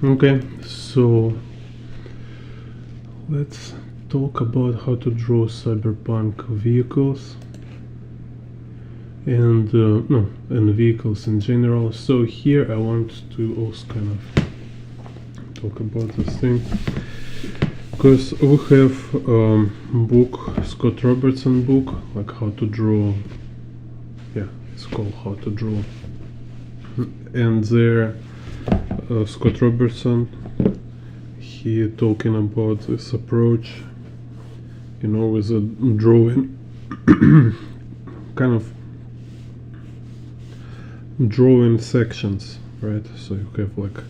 Okay, so let's talk about how to draw cyberpunk vehicles and vehicles in general. So here I want to also kind of talk about this thing, because we have book, Scott Robertson book, like how to draw. Yeah, it's called How to Draw, and there Scott Robertson, he talking about this approach, you know, with a drawing kind of drawing sections, right? So you have like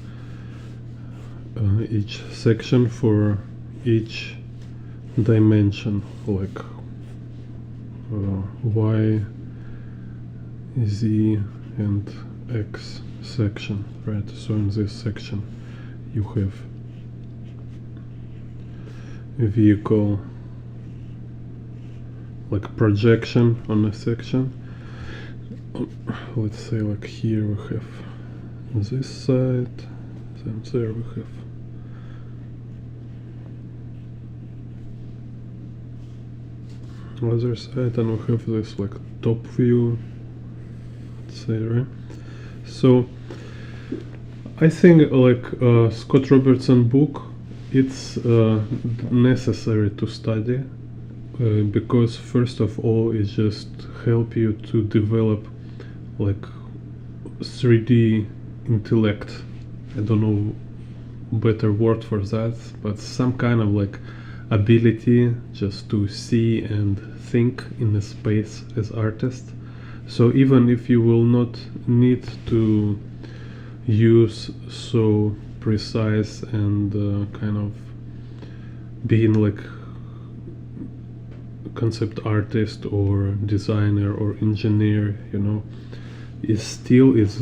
each section for each dimension, like y, z and x section, right? So in this section you have a vehicle, like projection on a section. Let's say like here we have this side, then there we have other side, and we have this like top view, let's say, right? So I think like Scott Robertson book, it's necessary to study because first of all it just help you to develop like 3D intellect. I don't know better word for that, but some kind of like ability just to see and think in a space as artist. So even if you will not need to use so precise and kind of being like concept artist or designer or engineer, you know, it still is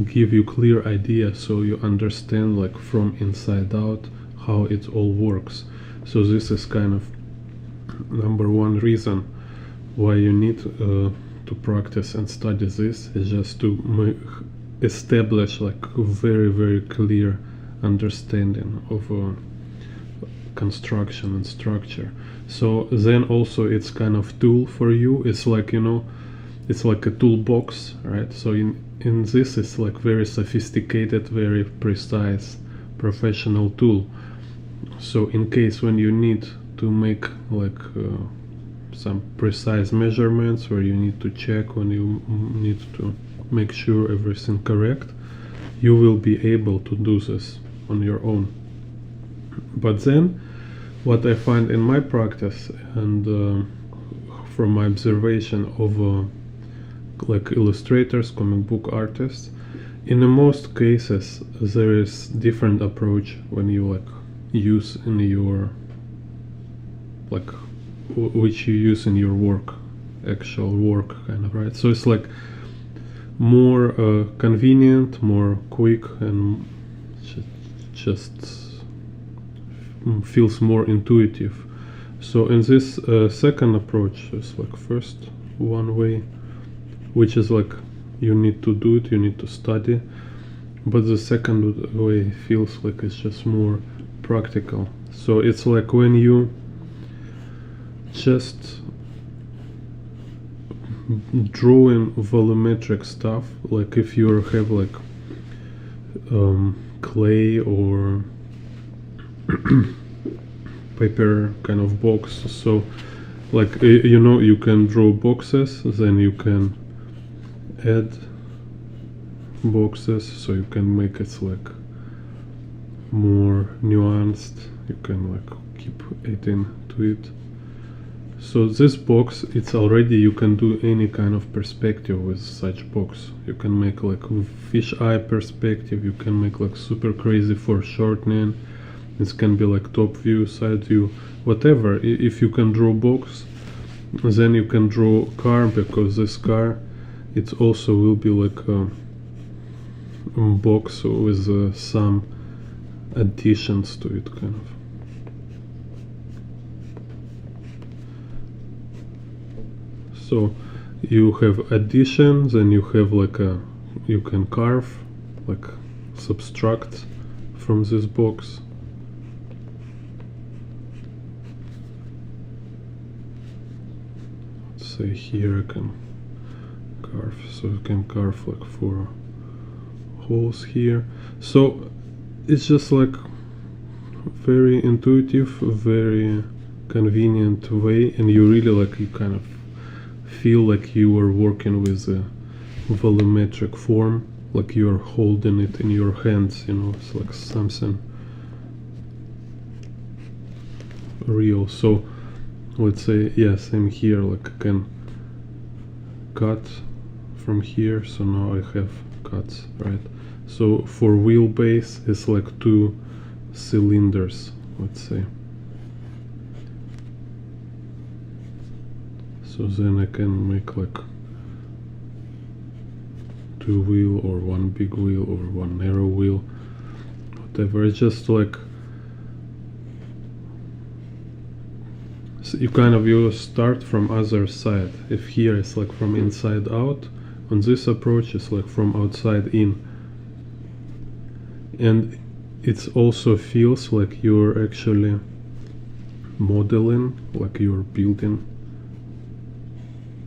give you clear idea, so you understand like from inside out how it all works. So this is kind of number one reason why you need to practice and study this, is just to establish like a very clear understanding of construction and structure. So then also it's kind of tool for you. It's like, you know, it's like a toolbox, right? So in this it's like very sophisticated, very precise professional tool. So in case when you need to make like some precise measurements, where you need to check, when you need to make sure everything correct, you will be able to do this on your own. But then what I find in my practice and from my observation of like illustrators, comic book artists, in the most cases there is different approach when you like use in your like which you use in your work, actual work, kind of, right? So it's like more convenient, more quick, and just feels more intuitive. So in this second approach is like first one way, which is like you need to do it, you need to study, but the second way feels like it's just more practical. So it's like when you just drawing volumetric stuff, like if you have like clay or paper kind of box, so like you know, you can draw boxes, then you can add boxes, so you can make it like more nuanced. You can like keep adding to it. So this box, it's already, you can do any kind of perspective with such box. You can make like fish eye perspective, you can make like super crazy foreshortening. This can be like top view, side view, whatever. If you can draw box, then you can draw car, because this car, it also will be like a box with some additions to it, kind of. So you have additions, and you have like you can carve, like subtract from this box. Let's say here I can carve, so you can carve like 4 holes here. So it's just like very intuitive, very convenient way, and you really like, you kind of feel like you are working with a volumetric form, like you are holding it in your hands, you know, it's like something real. So let's say, yeah, same here, like I can cut from here, so now I have cuts, right? So for wheelbase, it's like 2 cylinders, let's say. So then I can make like 2 wheel, or 1 big wheel, or 1 narrow wheel, whatever. It's just like, so you kind of, you start from other side. If here it's like from inside out, on this approach it's like from outside in. And it also feels like you're actually modeling, like you're building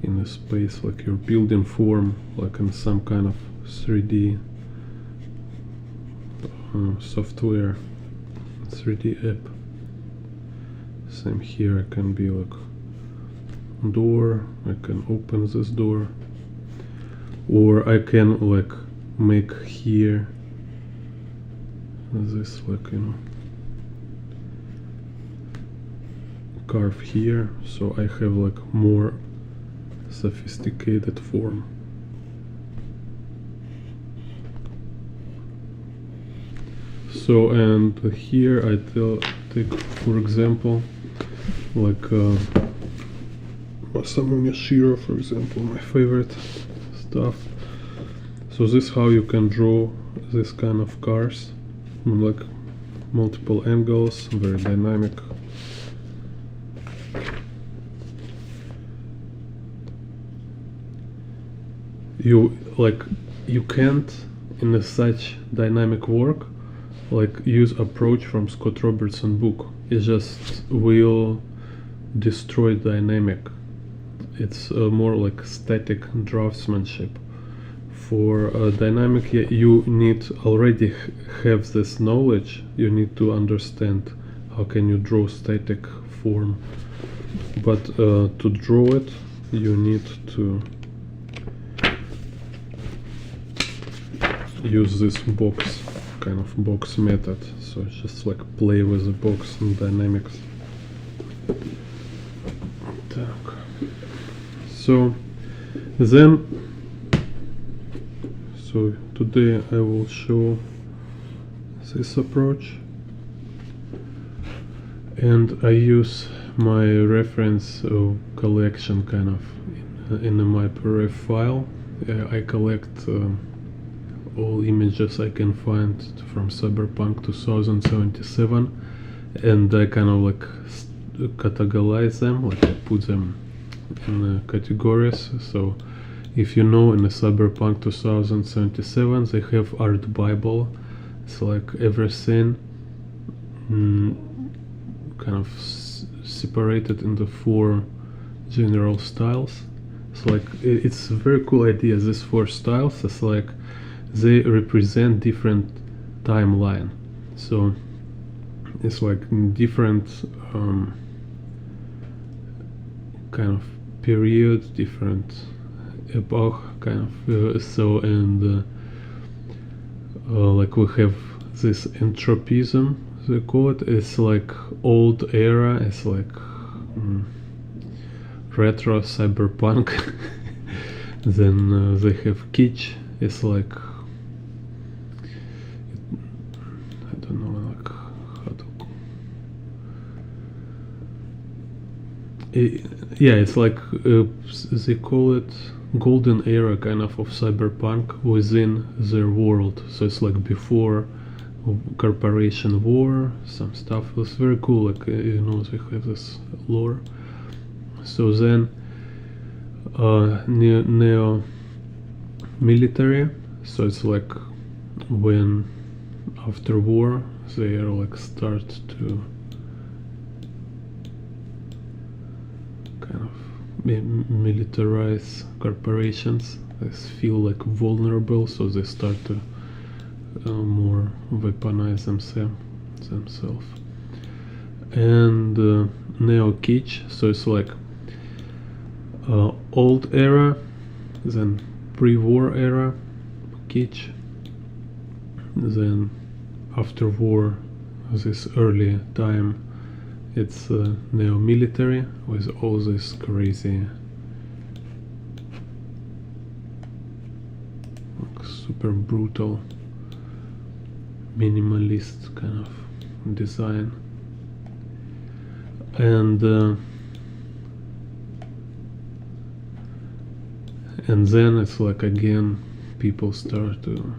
in a space, like you're building form, like in some kind of 3D software, 3D app. Same here, I can be like door, I can open this door, or I can like make here this, like, you know, carve here, so I have like more sophisticated form. So, and here I take for example like Masamune Shirow, for example, my favorite stuff. So this is how you can draw this kind of cars, like multiple angles, very dynamic. You can't in such dynamic work like use approach from Scott Robertson book. It just will destroy dynamic. It's more like static draftsmanship. For dynamic, you need already have this knowledge. You need to understand how can you draw static form, but to draw it you need to use this box, kind of box method. So it's just like play with the box and dynamics. So then, so today I will show this approach, and I use my reference collection kind of in my PDF file. I collect all images I can find from Cyberpunk 2077, and I kind of like categorize them, like I put them in categories. So if you know, in the Cyberpunk 2077 they have art bible. It's like everything kind of separated into 4 general styles. So like it's a very cool idea. These 4 styles, it's like they represent different timeline. So it's like different kind of period, different epoch, kind of. So, and like we have this entropism, they call it. It's like old era. It's like retro cyberpunk. Then they have kitsch. It's like, I don't know, like how to. Yeah, it's like they call it golden era kind of cyberpunk within their world. So it's like before corporation war, some stuff. It was very cool. Like they have this lore. So then neo military. So it's like when after war they are like start to kind of militarize corporations. They feel like vulnerable, so they start to more weaponize themselves. And neo kitsch, so it's like old era, then pre-war era kitsch, then after war, this early time, it's neo-military with all this crazy, like, super brutal minimalist kind of design. And then it's like again people start to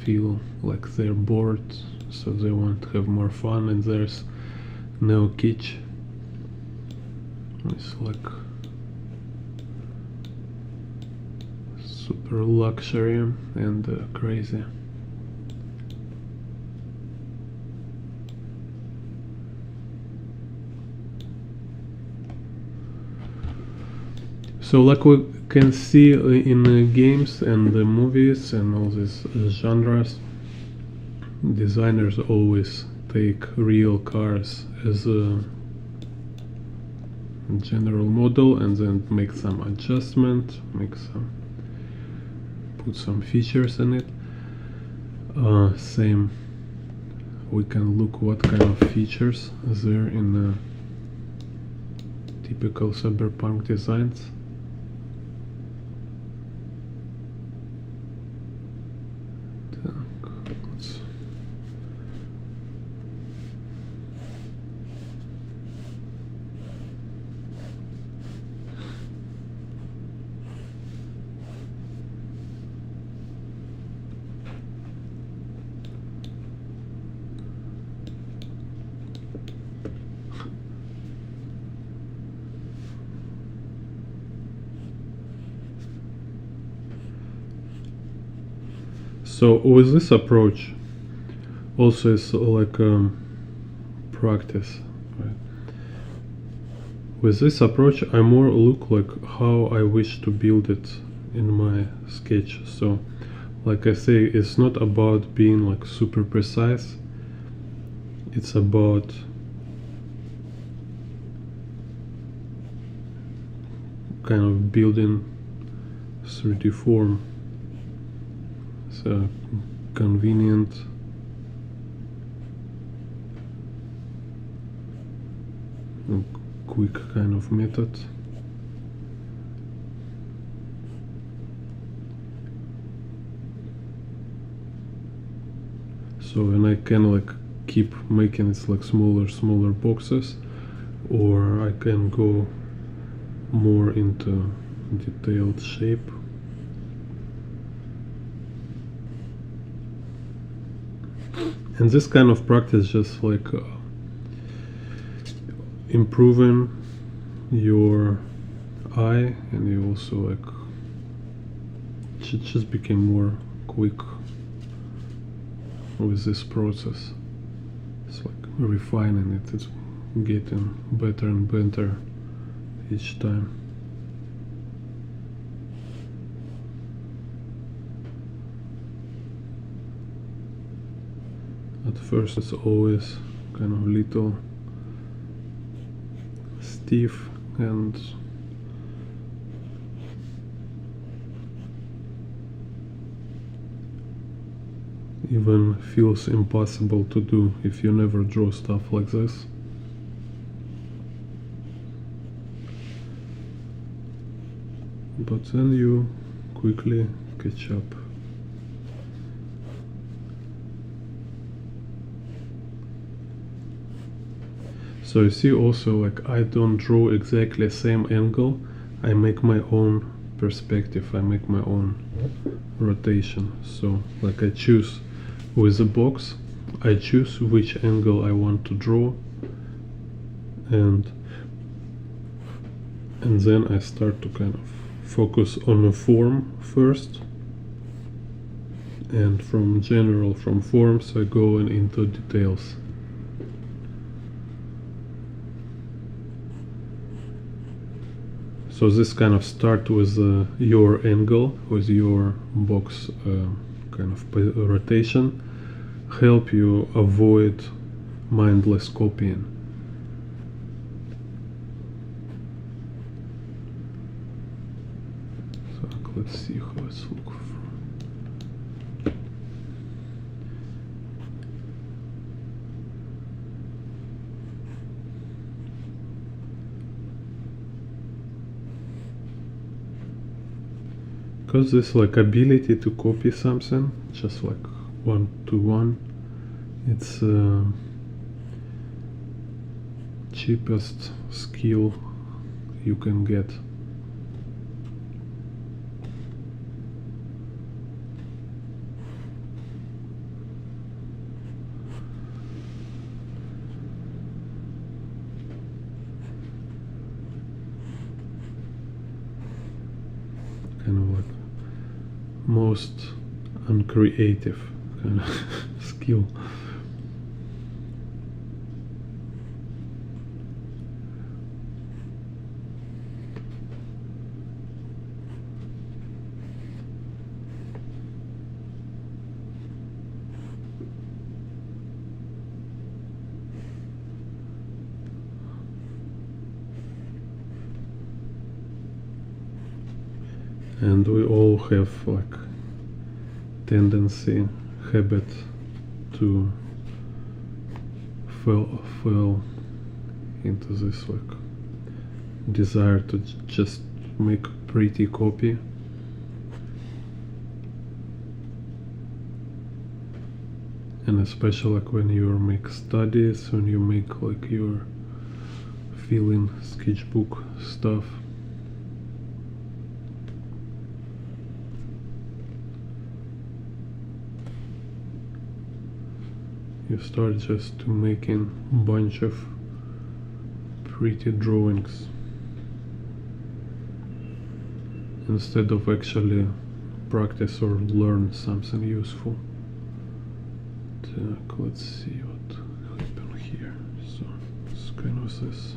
feel like they're bored, so they want to have more fun, and there's neo kitsch. It's like super luxury and crazy. So like we can see in games and the movies and all these genres, designers always take real cars as a general model and then make some adjustment, put some features in it. Same, we can look what kind of features there in typical cyberpunk designs. So with this approach, also it's like practice, right? With this approach, I more look like how I wish to build it in my sketch. So, like I say, it's not about being like super precise. It's about kind of building 3D form. So convenient, quick kind of method. So and I can like keep making it like smaller boxes, or I can go more into detailed shape. And this kind of practice just like improving your eye, and you also like just became more quick with this process. It's like refining it, it's getting better and better each time. At first it's always kind of little stiff and even feels impossible to do if you never draw stuff like this. But then you quickly catch up. So you see also, like, I don't draw exactly same angle, I make my own perspective, I make my own rotation. So like I choose with the box, I choose which angle I want to draw, and then I start to kind of focus on the form first, and from forms I go into details. So this kind of start with your angle, with your box kind of rotation, help you avoid mindless copying. So let's see how it's look from. Because this like ability to copy something just like one to one, it's cheapest skill you can get. Kind of like most uncreative kind of skill. And we all have like tendency, habit to fall into this like desire to just make pretty copy. And especially like when you make studies, when you make like your feeling sketchbook stuff. You start just to making a bunch of pretty drawings instead of actually practice or learn something useful. Let's see what happened here. So it's kind of this.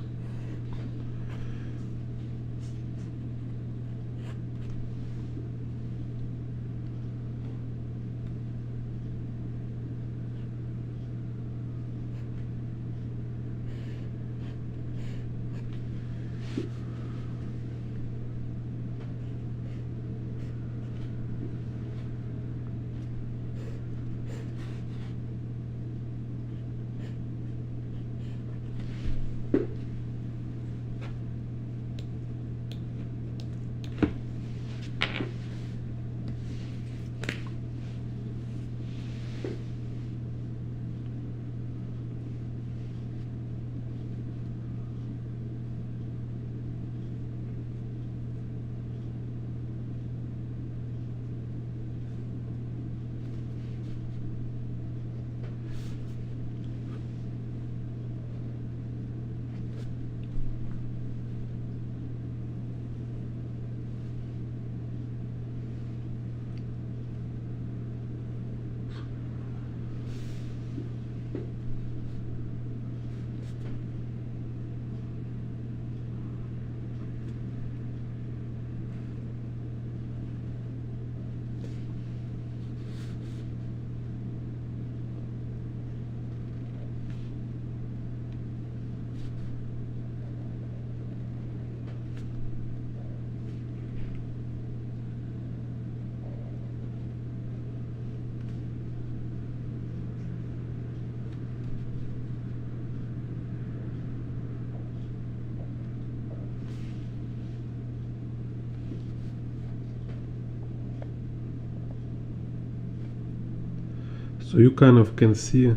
So you kind of can see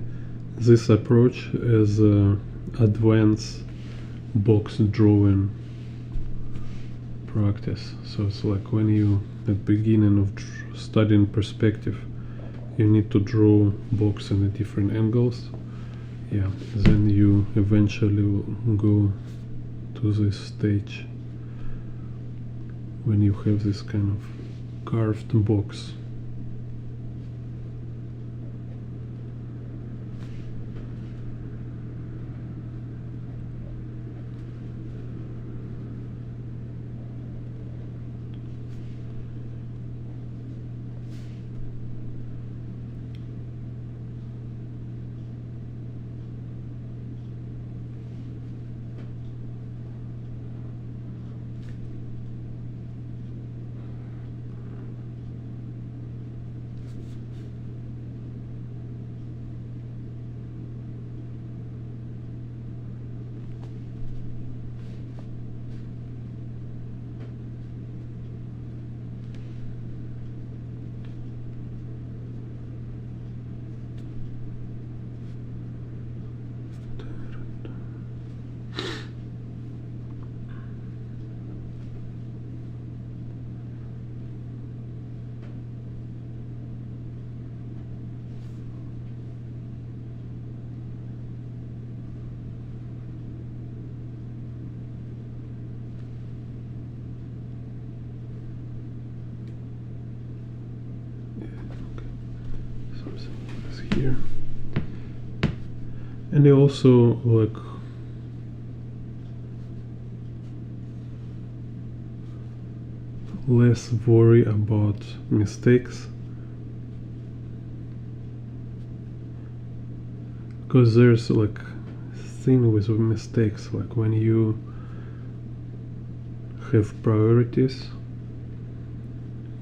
this approach as advanced box drawing practice. So it's like when you at beginning of studying perspective, you need to draw box in the different angles. Yeah, then you eventually will go to this stage when you have this kind of carved box. Here, and they also like less worry about mistakes, because there's like thing with mistakes, like when you have priorities,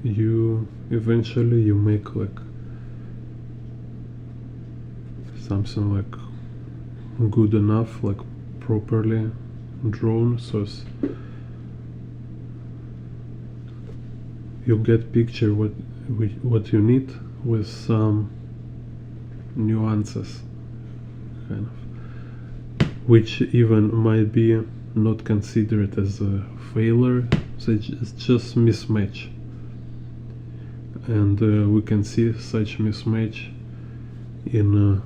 you eventually you make like something like good enough, like properly drawn, so you get picture what you need with some nuances, kind of, which even might be not considered as a failure, so it's just mismatch, and we can see such mismatch in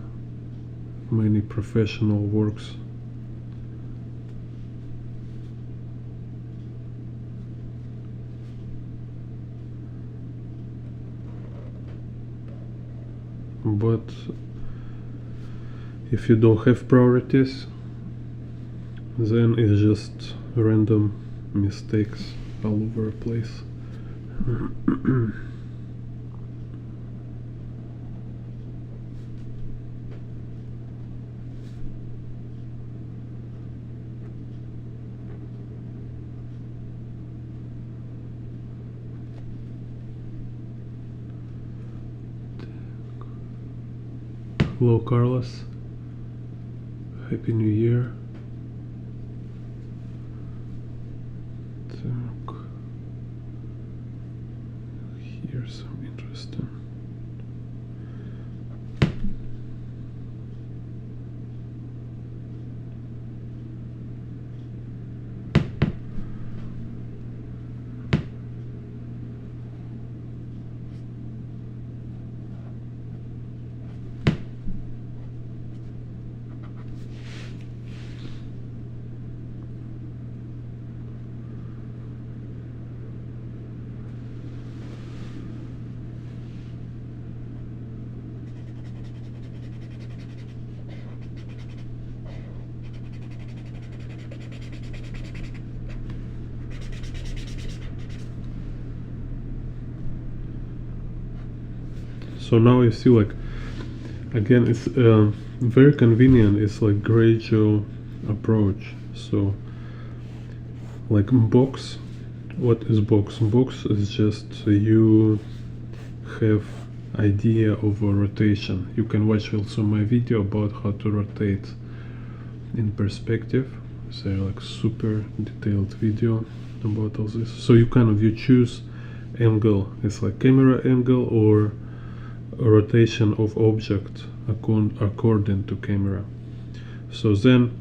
many professional works. But if you don't have priorities, then it's just random mistakes all over the place. Hello Carlos, Happy New Year. Так. Here's some interesting. So now you see, like, again, it's very convenient. It's like gradual approach. So like box, what is box? Box is just you have idea of a rotation. You can watch also my video about how to rotate in perspective. So like super detailed video about all this. So you choose angle. It's like camera angle or rotation of object according to camera. So then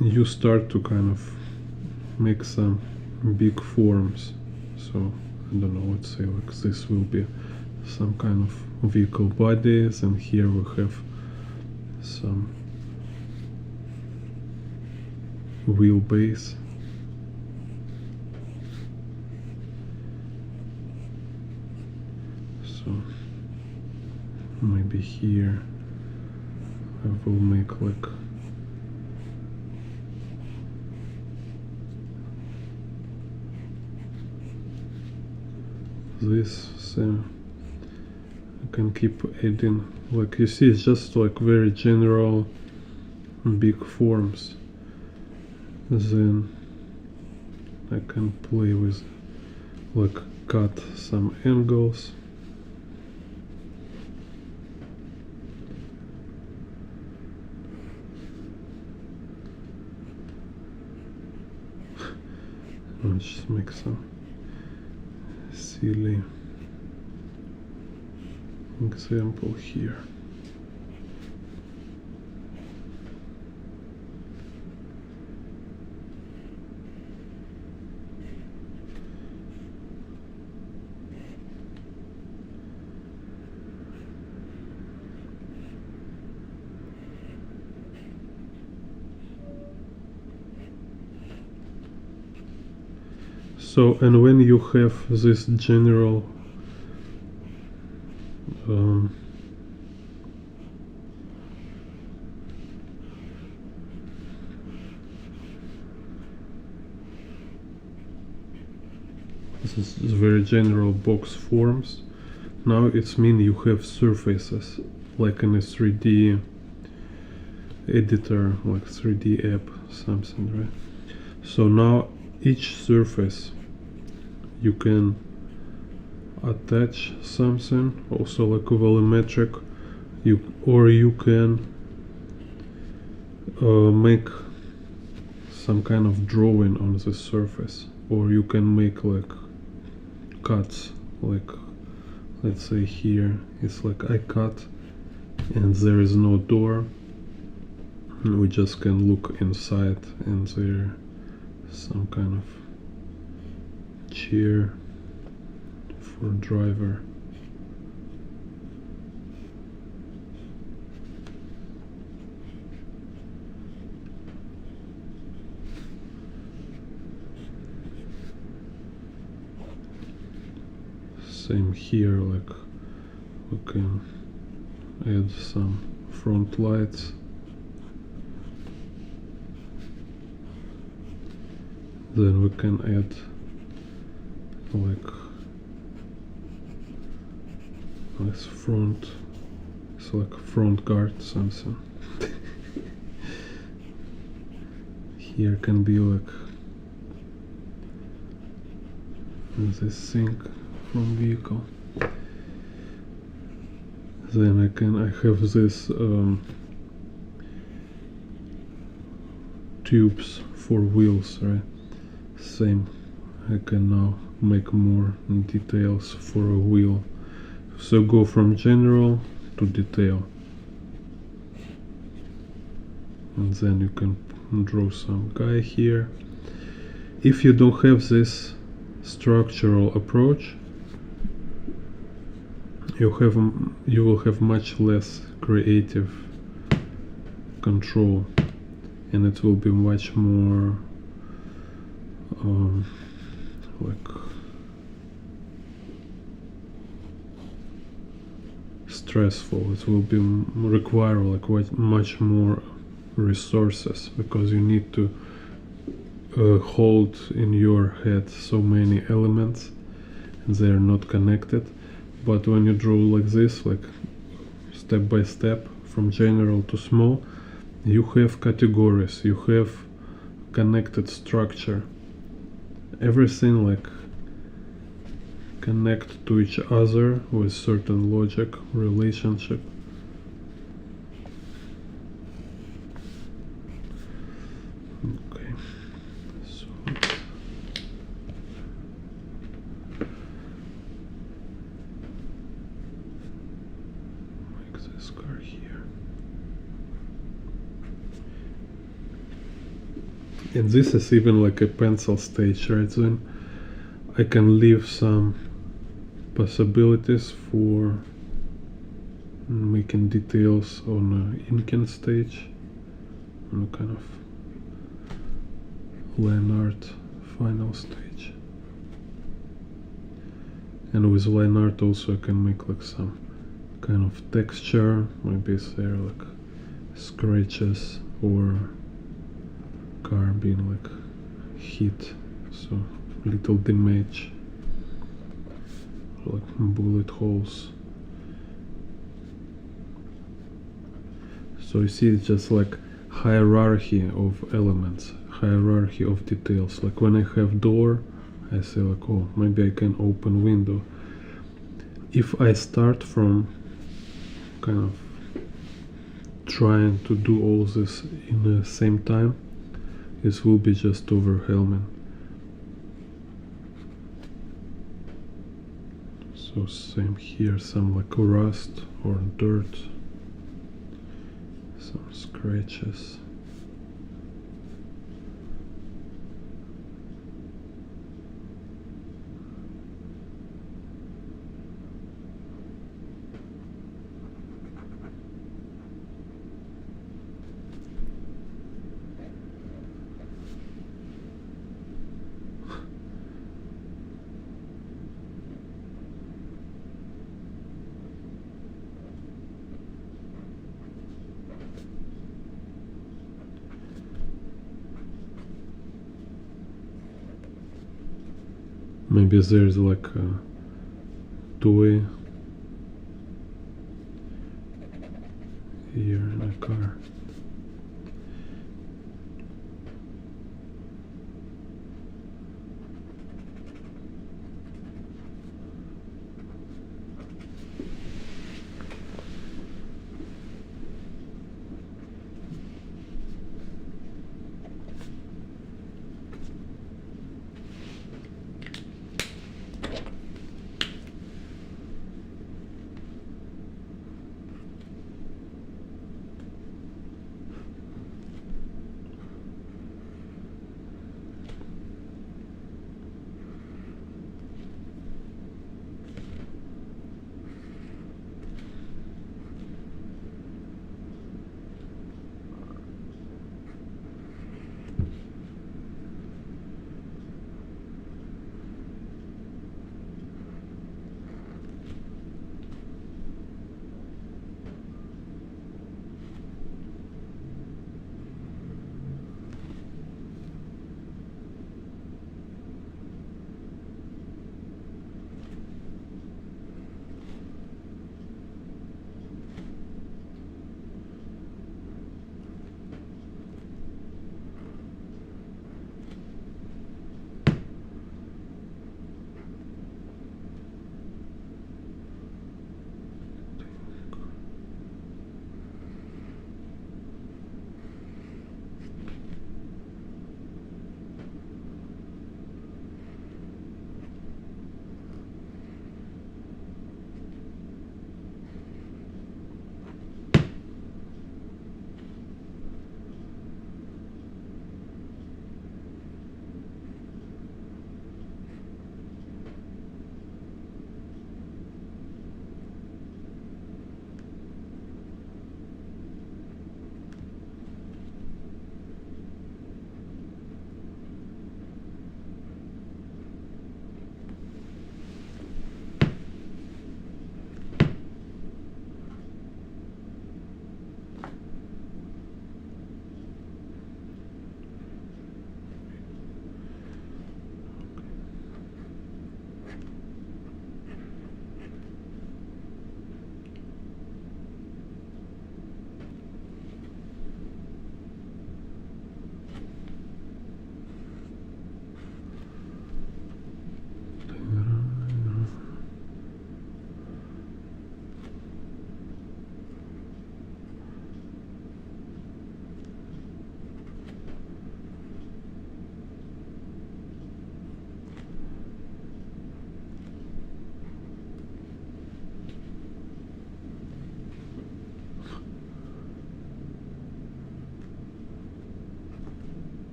you start to kind of make some big forms. So I don't know, let's say like this will be some kind of vehicle bodies, and here we have some wheelbase. So maybe here I will make like this, so I can keep adding, like you see, it's just like very general big forms. Then I can play with, like, cut some angles. Let's just make some silly example here. So, and when you have this general this is very general box forms, now it's mean you have surfaces like in a 3D editor, like 3D app, something, right? So now each surface you can attach something, also like volumetric, or you can make some kind of drawing on the surface, or you can make like cuts, like let's say here it's like I cut and there is no door, we just can look inside and there some kind of chair for driver. Same here, like we can add some front lights. Then we can add like this front, it's like front guard something. Here can be like this thing from vehicle. Then I have this tubes for wheels, right? Same, I can now make more details for a wheel. So go from general to detail, and then you can draw some guy here. If you don't have this structural approach, you will have much less creative control, and it will be much more like stressful. It will be require like much more resources, because you need to hold in your head so many elements and they are not connected. But when you draw like this, like step by step from general to small, you have categories, you have connected structure, everything like connect to each other with certain logic relationship. Okay, so here. And this is even like a pencil stage, right? Then I can leave some possibilities for making details on inking stage, on a kind of line art final stage. And with line art also I can make like some kind of texture, maybe there like scratches or car being like hit, so little damage, like bullet holes. So you see it's just like hierarchy of elements, hierarchy of details. Like when I have door, I say like, oh, maybe I can open window. If I start from kind of trying to do all this in the same time, this will be just overwhelming. So same here, some like rust or dirt, some scratches. Maybe there's like a toy here in a car.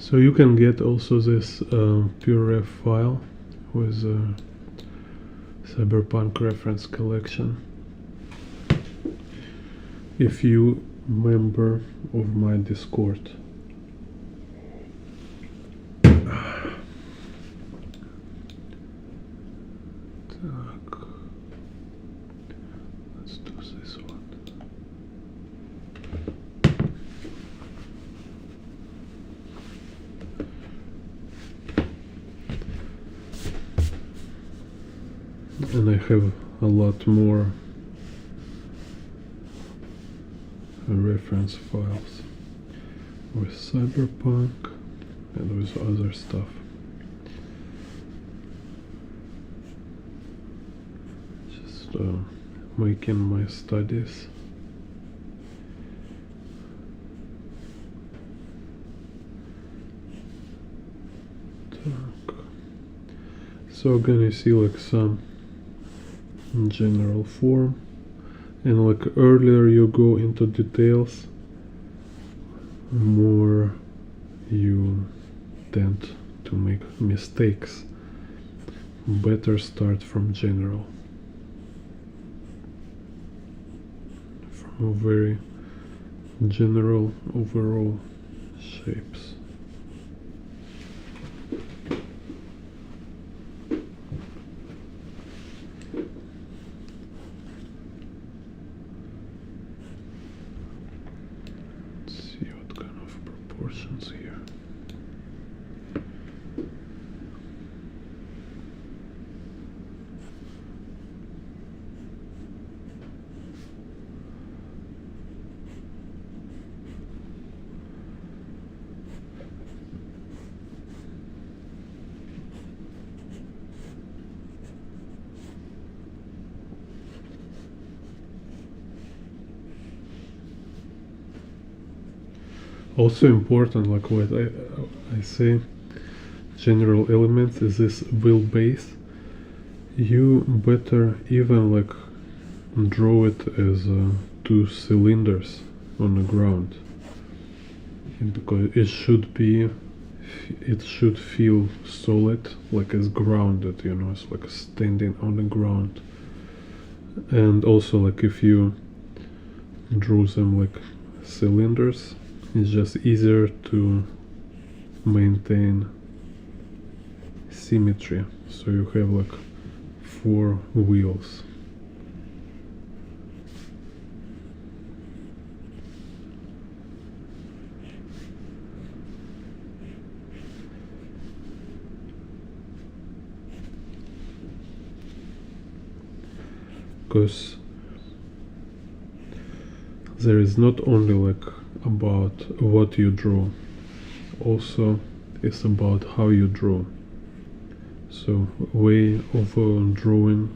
So you can get also this pure ref file with Cyberpunk reference collection if you member of my Discord. Let's do this one. And I have a lot more reference files with Cyberpunk and with other stuff. Just making my studies. So gonna see like some general form, and like earlier you go into details, more you tend to make mistakes. Better start from general, from a very general overall shapes. Here. Also important, like what I say, general elements is this wheel base. You better even like draw it as two cylinders on the ground, because it should feel solid, like it's grounded, you know, it's like standing on the ground. And also like if you draw them like cylinders, it's just easier to maintain symmetry. So you have like 4 wheels. Because there is not only like about what you draw, also it's about how you draw. So way of drawing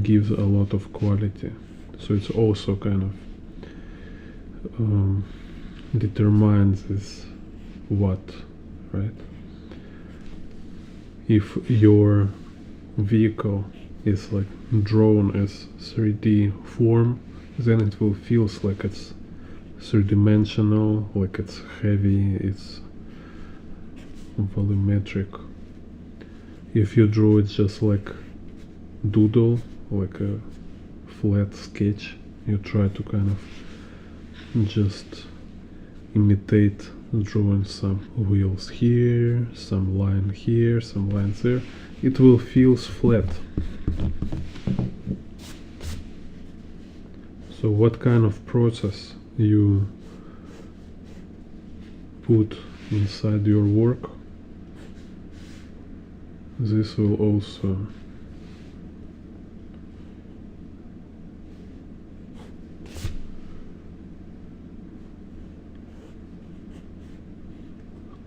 gives a lot of quality, so it's also kind of determines this what, right? If your vehicle is like drawn as 3D form, then it will feels like it's 3-dimensional, like it's heavy, it's volumetric. If you draw it just like doodle, like a flat sketch, you try to kind of just imitate drawing some wheels here, some line here, some lines there, it will feels flat. So what kind of process you put inside your work, this will also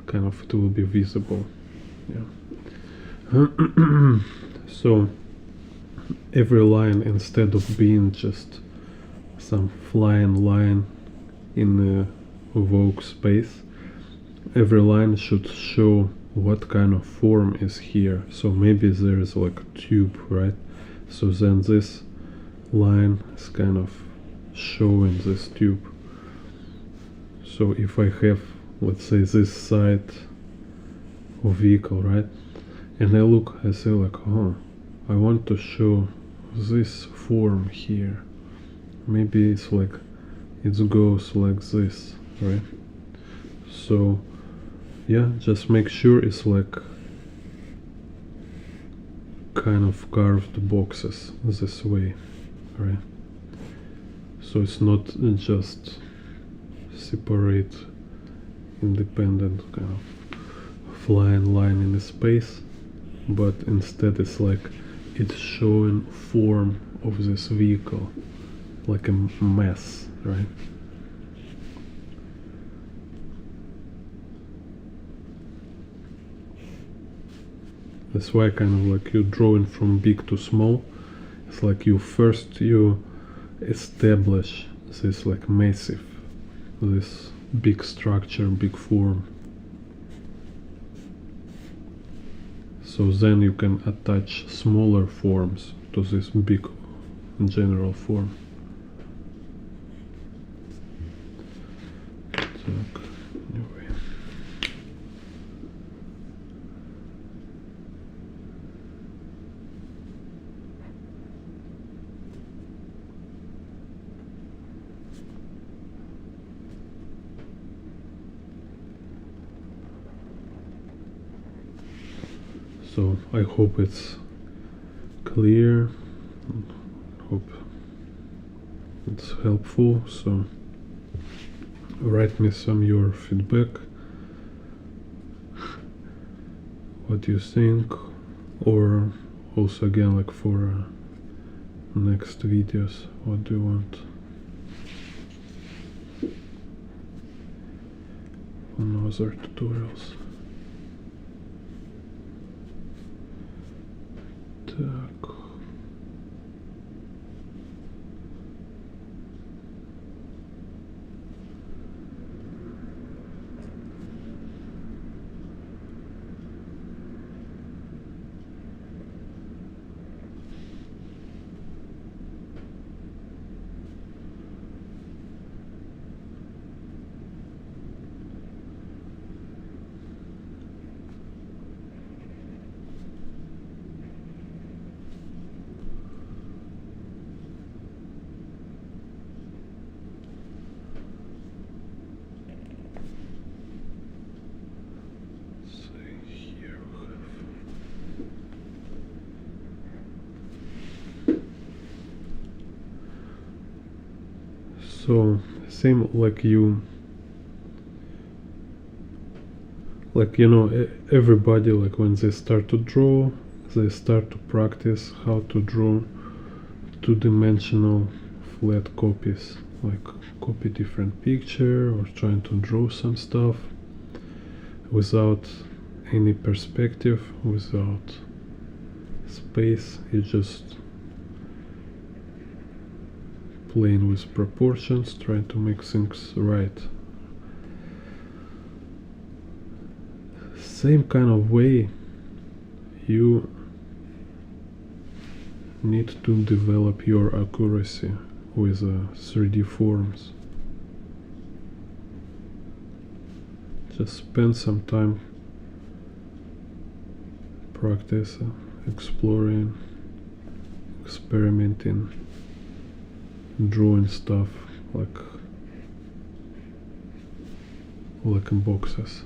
kind of, it will be visible. Yeah. So every line, instead of being just some flying line in the Vogue space, every line should show what kind of form is here. So maybe there is like a tube, right? So then this line is kind of showing this tube. So if I have let's say this side of vehicle, right? And I say like, oh, I want to show this form here. Maybe it's like, it goes like this, right? So yeah, just make sure it's like kind of carved boxes this way, right? So it's not just separate, independent kind of flying line in the space, but instead it's like it's showing form of this vehicle, like a mess, right? That's why kind of like you drawing from big to small. It's like you establish this like massive, this big structure, big form. So then you can attach smaller forms to this big general form. Так, anyway. So I hope it's clear, hope it's helpful. So write me some your feedback, what you think, or also again like for next videos, what do you want on other tutorials. Так. So same like you know, everybody like when they start to draw, they start to practice how to draw two-dimensional flat copies, like copy different picture or trying to draw some stuff without any perspective, without space. You just playing with proportions, trying to make things right. Same kind of way you need to develop your accuracy with 3D forms. Just spend some time practice, exploring, experimenting, drawing stuff like in boxes.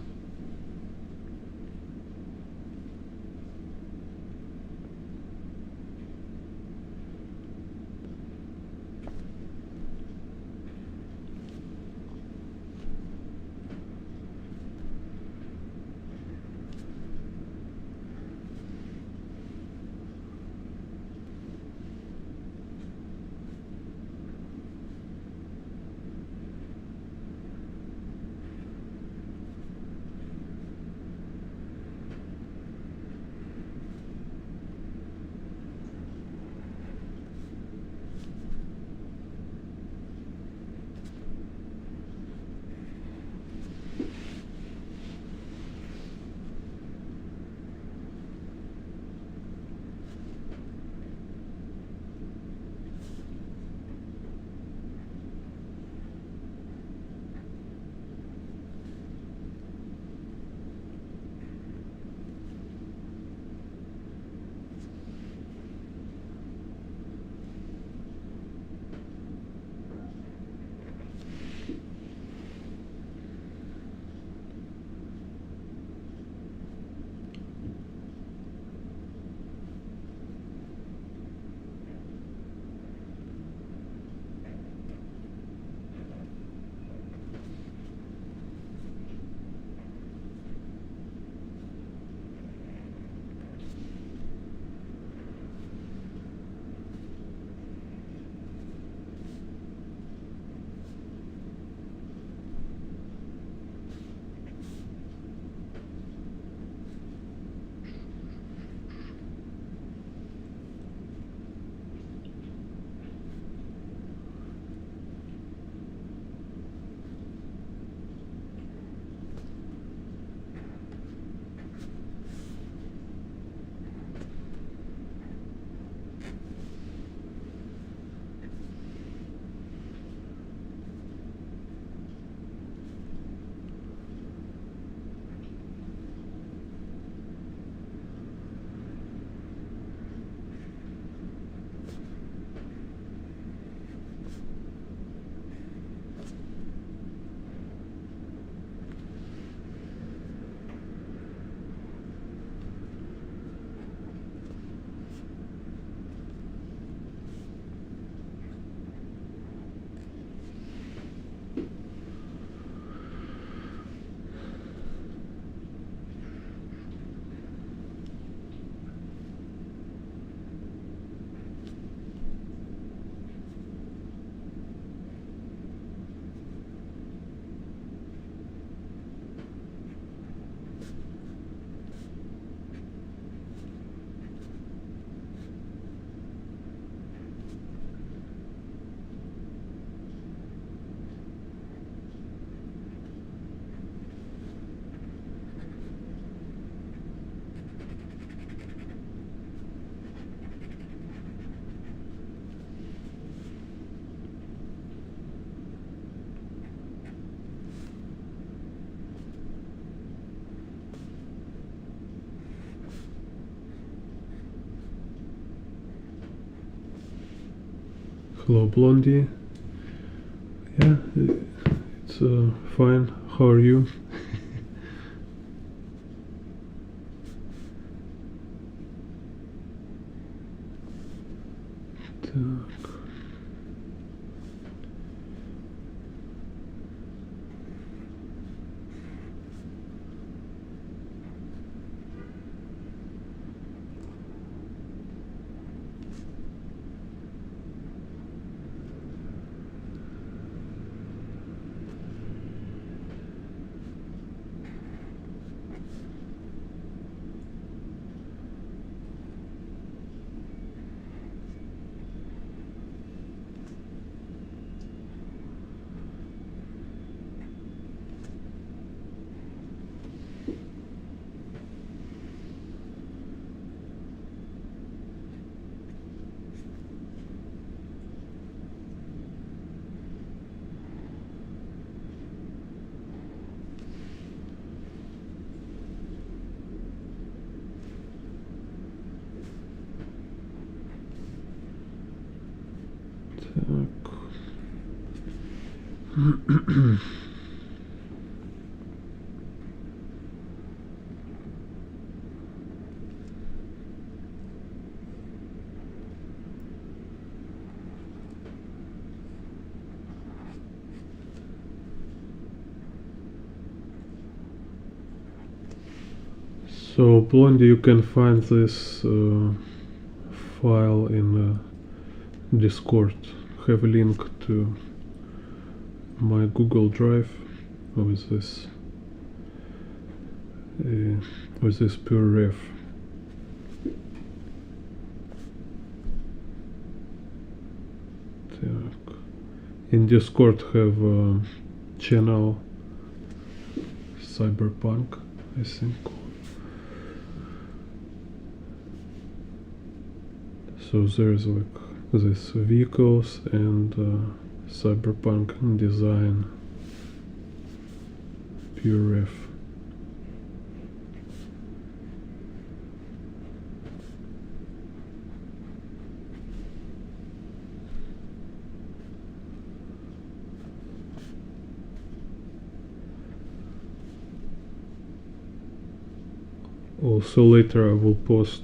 Hello, Blondie. Yeah, it's fine. How are you? Так. So, Blondie, you can find this file in Discord. Have a link to my Google Drive with this pure ref. Так. In Discord have a channel Cyberpunk, I think. So there's like these vehicles and Cyberpunk design pure ref. Also later I will post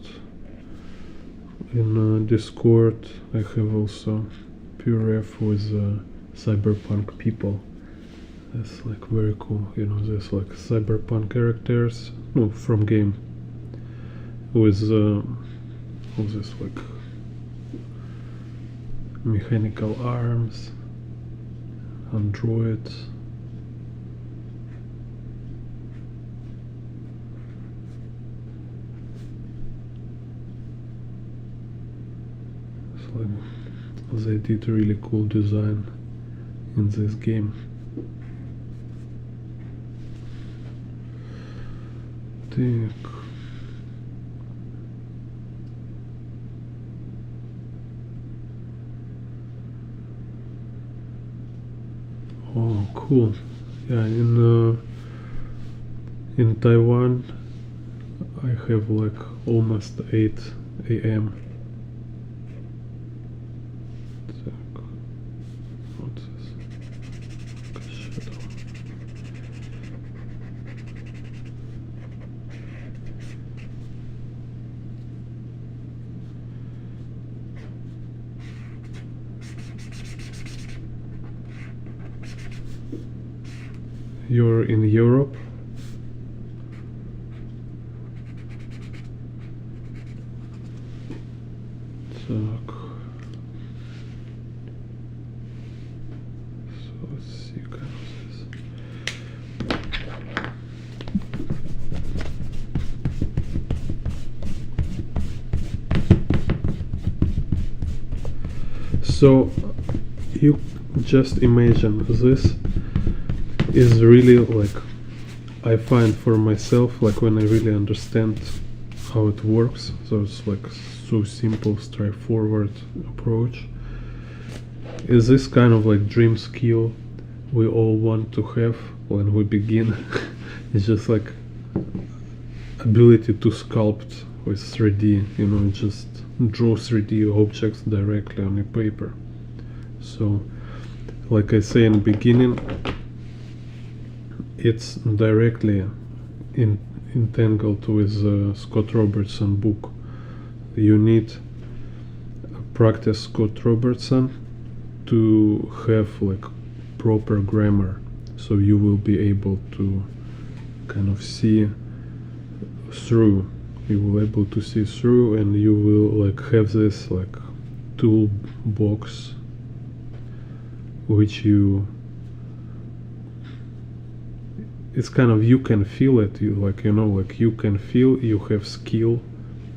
in Discord. I have also pure ref with Cyberpunk people. That's like very cool, you know, there's like Cyberpunk characters, no, from game, with all this like mechanical arms, androids. It's like they did a really cool design in this game. Так. Oh, cool. Yeah, in Taiwan I have like almost 8 a.m. What's this? Shadow. You're in Europe? Так. So let's see kind of this. So you just imagine this is really like I find for myself, like when I really understand how it works, so it's like so simple, straightforward approach, is this kind of like dream skill we all want to have when we begin. It's just like ability to sculpt with 3D, you know, just draw 3D objects directly on a paper. So, like I say in the beginning, it's directly entangled with Scott Robertson book. You need practice Scott Robertson to have like proper grammar, so you will be able to kind of see through. You will able to see through, and you will like have this like toolbox which you, it's kind of, you can feel it, you like, you know, like you can feel you have skill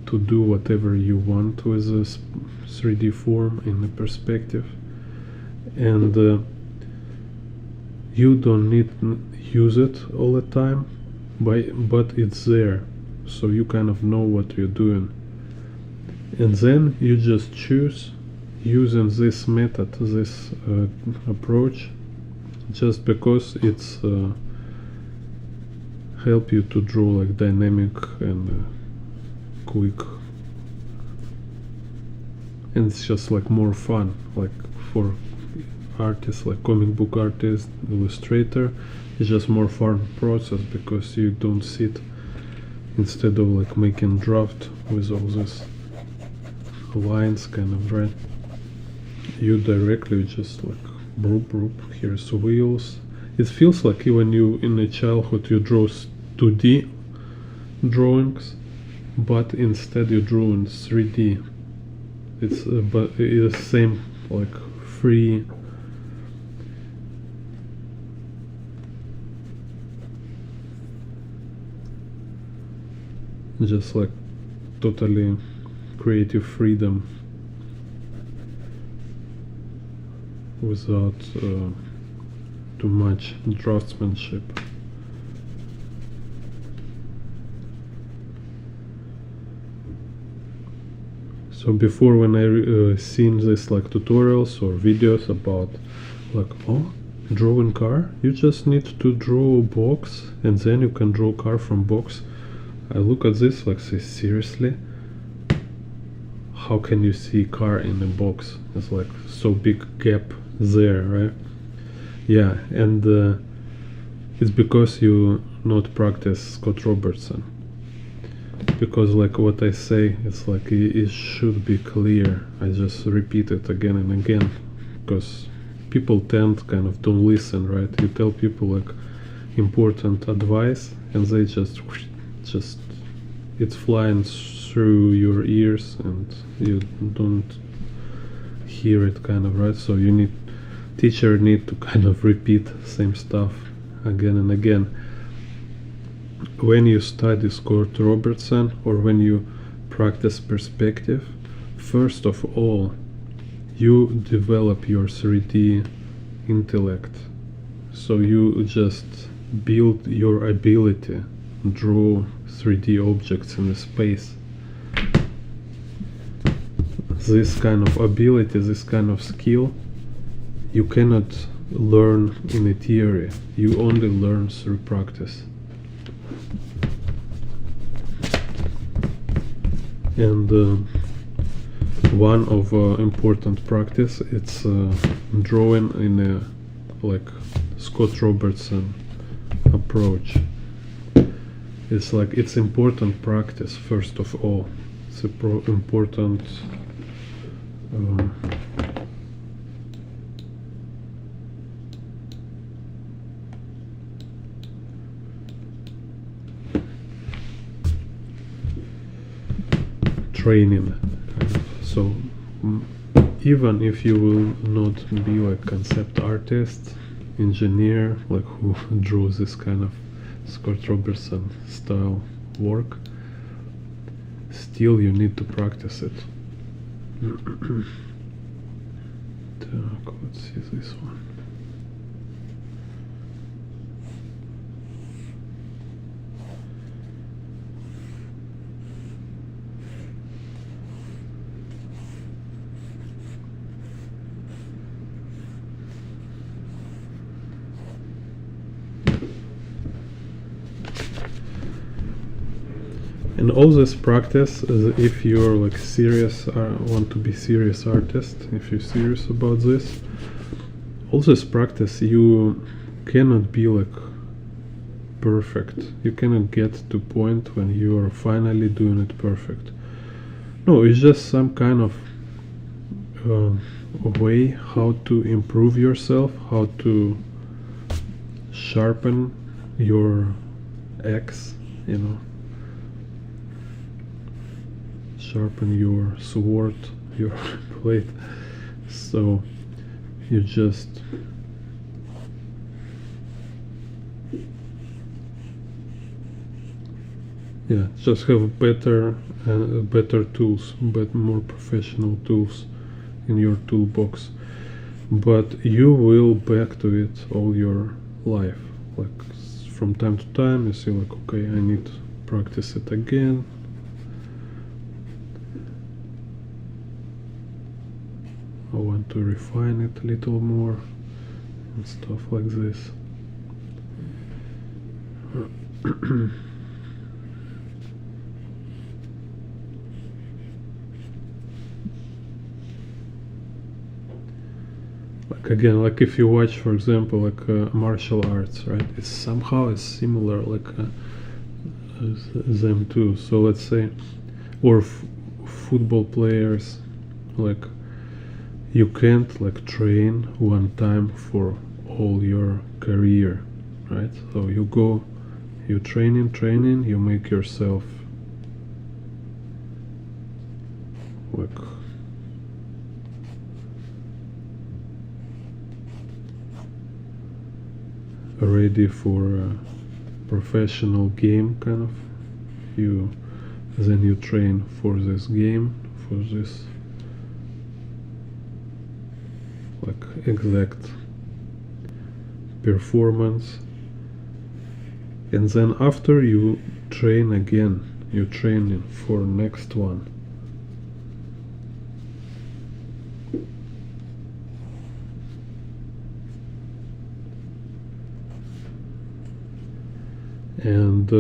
to do whatever you want with this 3D form in the perspective, and you don't need use it all the time, but it's there, so you kind of know what you're doing, and then you just choose using this method, this approach, just because it's help you to draw like dynamic and quick, and it's just like more fun, like for artists, like comic book artist, illustrator. It's just more fun process because you don't sit instead of like making draft with all these lines kind of, right? You directly just like broop broop, here's wheels. It feels like when you in a childhood you draw 2D drawings, but instead you draw in 3D. It's but it's same like free. Just like totally creative freedom without too much draftsmanship. So before, when I seen this like tutorials or videos about like, oh, drawing car, you just need to draw a box and then you can draw car from box. I look at this like, say, seriously? How can you see car in a box? It's like so big gap there, right? Yeah, and it's because you not practice Scott Robertson. Because like what I say, it's like it should be clear. I just repeat it again and again, because people tend kind of don't listen, right? You tell people like important advice and they just it's flying through your ears and you don't hear it kind of, right? So you need, teacher need to kind of repeat same stuff again and again. When you study Scott Robertson or when you practice perspective, first of all you develop your 3D intellect, so you just build your ability draw 3D objects in the space. This kind of ability, this kind of skill, you cannot learn in a theory, you only learn through practice. And one of important practice, it's drawing in a like Scott Robertson approach. It's like, it's important practice first of all. It's important training. So even if you will not be like concept artist, engineer, like who draws this kind of Scott Robertson style work, still you need to practice it. Let's see this one. And all this practice is if you're like serious, want to be serious artist, if you're serious about this, all this practice, you cannot be like perfect. You cannot get to point when you are finally doing it perfect. No, it's just some kind of way how to improve yourself, how to sharpen your axe, you know, sharpen your sword, your blade. So you just just have better tools, but more professional tools in your toolbox. But you will back to it all your life. Like from time to time you see like, okay, I need to practice it again. I want to refine it a little more and stuff like this. Like again, like if you watch, for example, like martial arts, right? It's somehow similar, like them too. So let's say, or football players, like you can't like train one time for all your career, right? So you go, you training, you make yourself like ready for a professional game, kind of. Then you train for this game, for this like exact performance, and then after you train again, you training for next one. And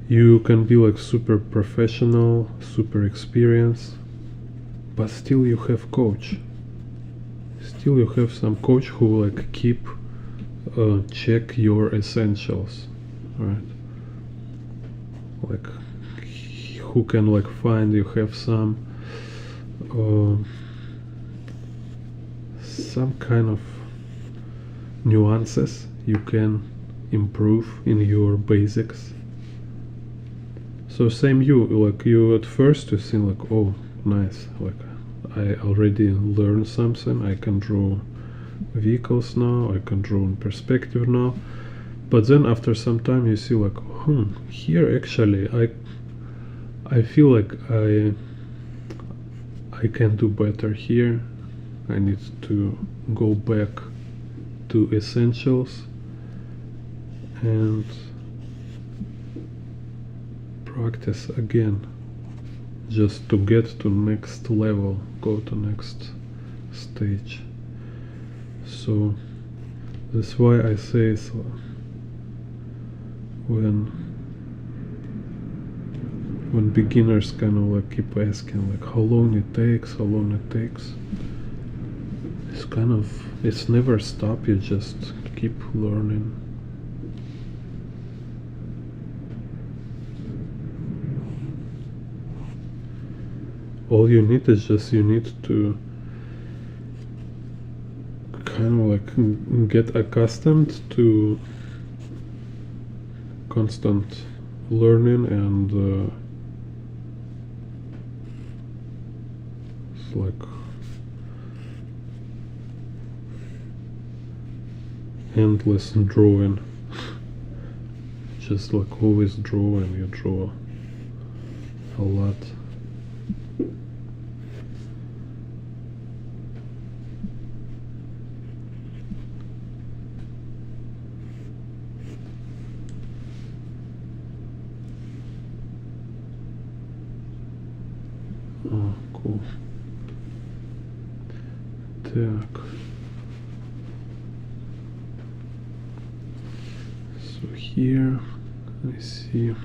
you can be like super professional, super experienced, but still you have coach. Still you have some coach who like keep check your essentials, right? Like who can like find you have some kind of nuances you can improve in your basics. So same you at first you think like, oh nice, like I already learned something, I can draw vehicles now, I can draw in perspective now. But then after some time you see like, here actually I feel like I can do better here. I need to go back to essentials and practice again, just to get to next level, go to next stage. So that's why I say, so when beginners kind of like keep asking like how long it takes, it's kind of, it's never stop, you just keep learning. All you need is just, you need to kind of like get accustomed to constant learning, and it's like endless drawing. Just like always draw, and you draw a lot. Cool. Так. So here I see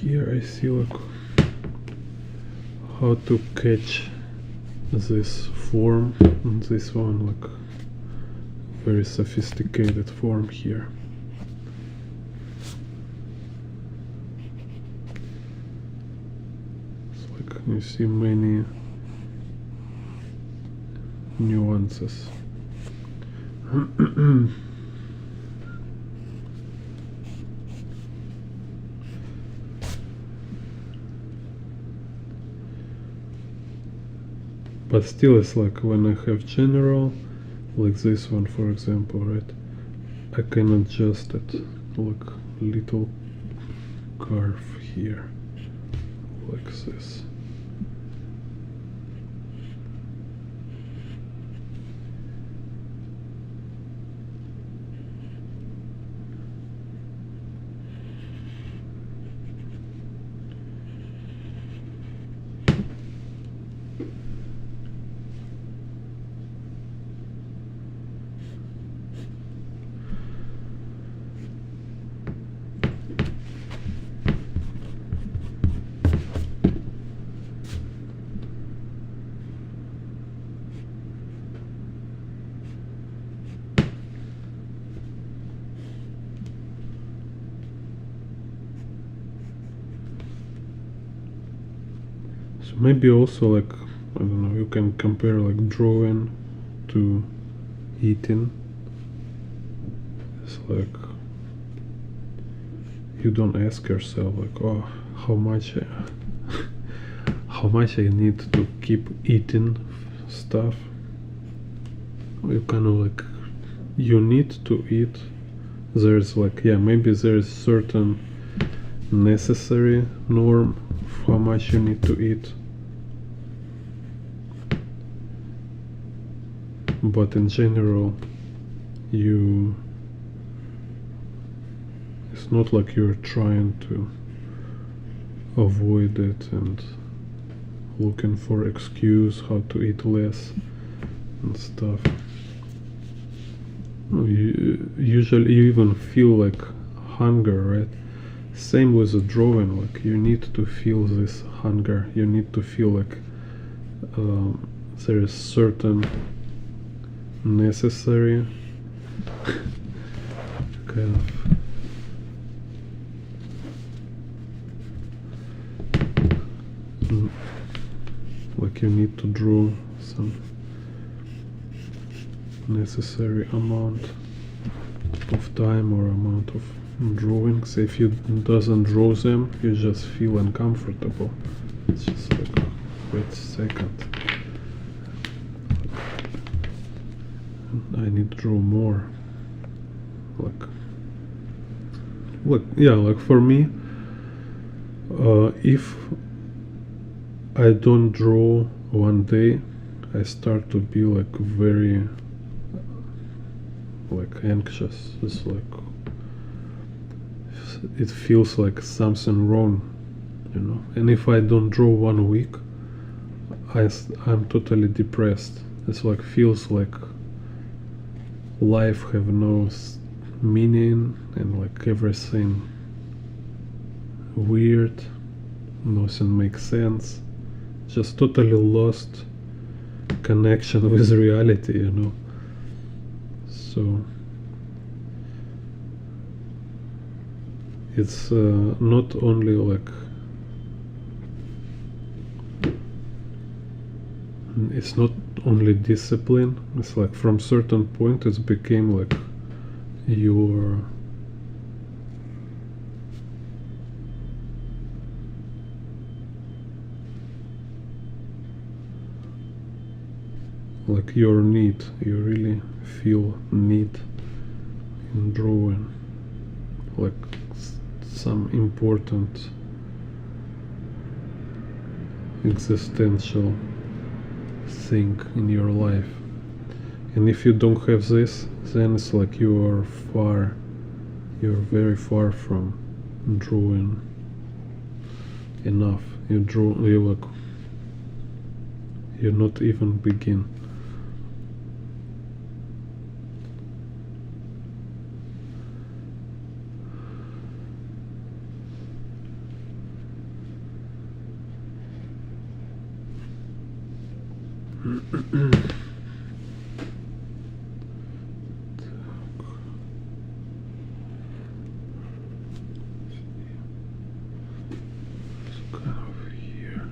here I see like how to catch this form, and this one like very sophisticated form here. It's like you see many nuances. But still, it's like when I have general, like this one for example, right? I can adjust it, like little curve here, like this. So maybe also like, I don't know, you can compare like drawing to eating. It's like you don't ask yourself like, oh, how much I need to keep eating stuff. You kind of like, you need to eat. There's like, yeah, maybe there's certain necessary norm of how much you need to eat, but in general it's not like you're trying to avoid it and looking for excuse how to eat less and stuff. Usually you even feel like hunger, right? Same with the drawing, like you need to feel this hunger, you need to feel like there is certain necessary kind of like you need to draw some necessary amount of time or amount of drawings. If you doesn't draw them, you just feel uncomfortable. It's just like, wait a second, I need to draw more. Like yeah, like for me, if I don't draw one day, I start to be like very like anxious. It's like it feels like something wrong, you know. And if I don't draw 1 week, I'm totally depressed. It's like feels like life have no meaning and like everything weird, nothing makes sense, just totally lost connection with reality, you know. So it's not only like, it's not only discipline, it's like from certain point it became like your like your need, you really feel need in drawing, like some important existential thing in your life. And if you don't have this, then it's like you're very far from drawing enough. You not even begin. Kind of here.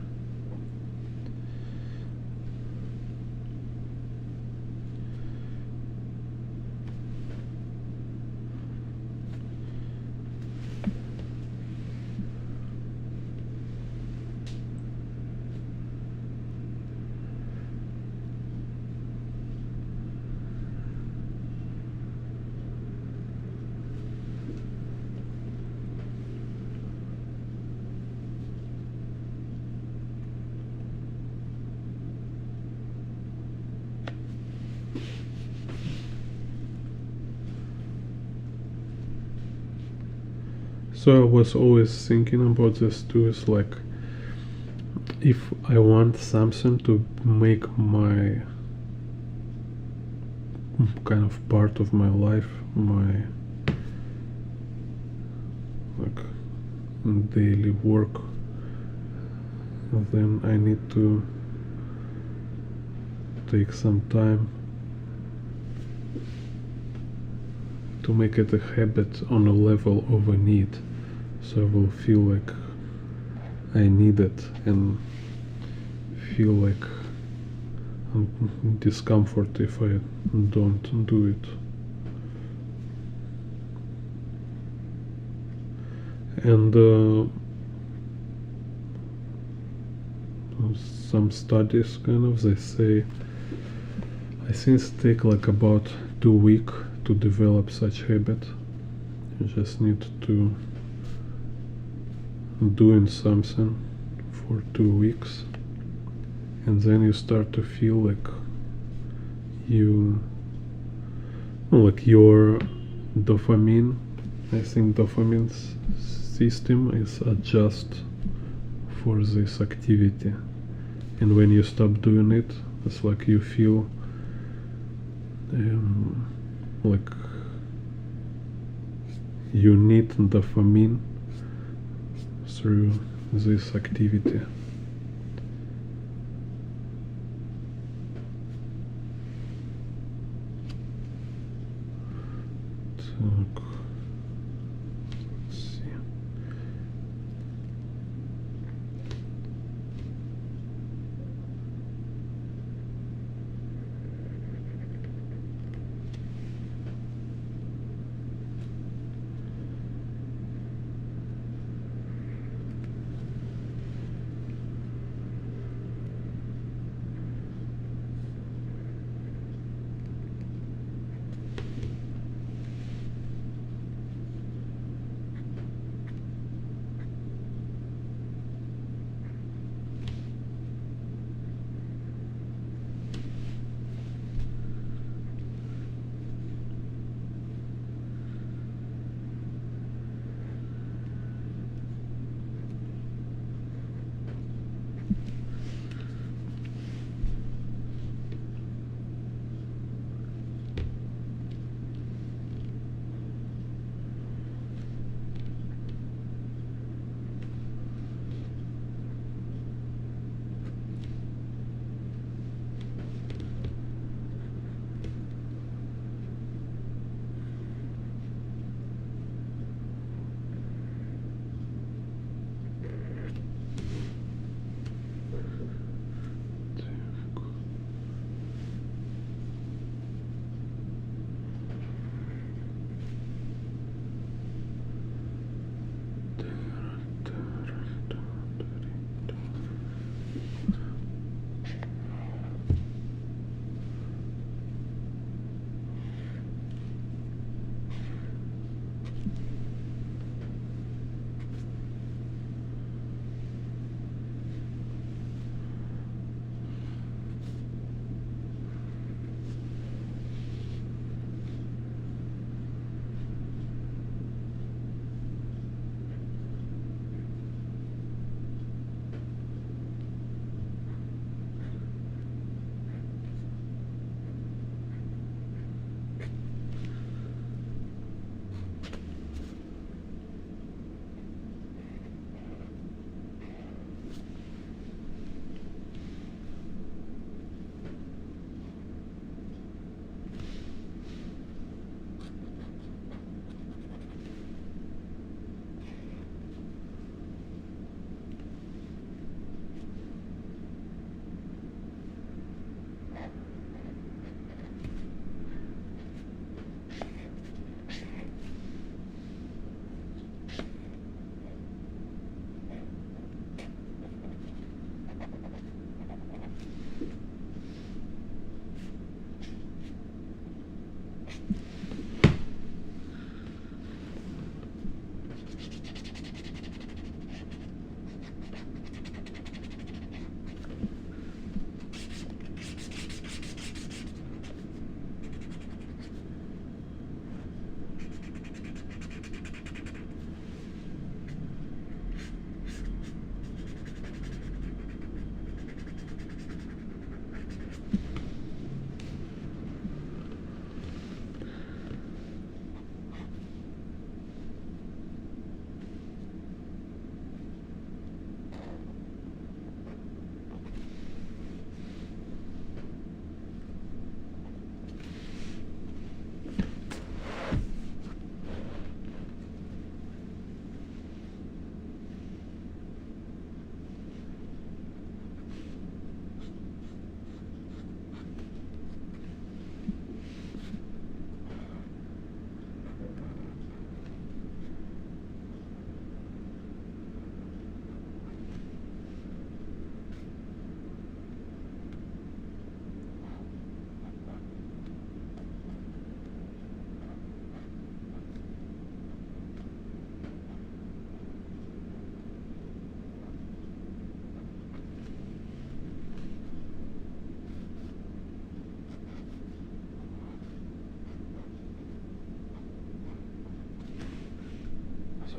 So I was always thinking about this too, is like, if I want something to make my kind of part of my life, my like daily work, then I need to take some time to make it a habit on a level of a need. So I will feel like I need it and feel like discomfort if I don't do it. And some studies kind of, they say, I think it take like about 2 weeks to develop such habit. You just need to doing something for 2 weeks, and then you start to feel like your dopamine, I think dopamine system is adjust for this activity, and when you stop doing it, it's like you feel like you need dopamine through this activity. Так. Let's see.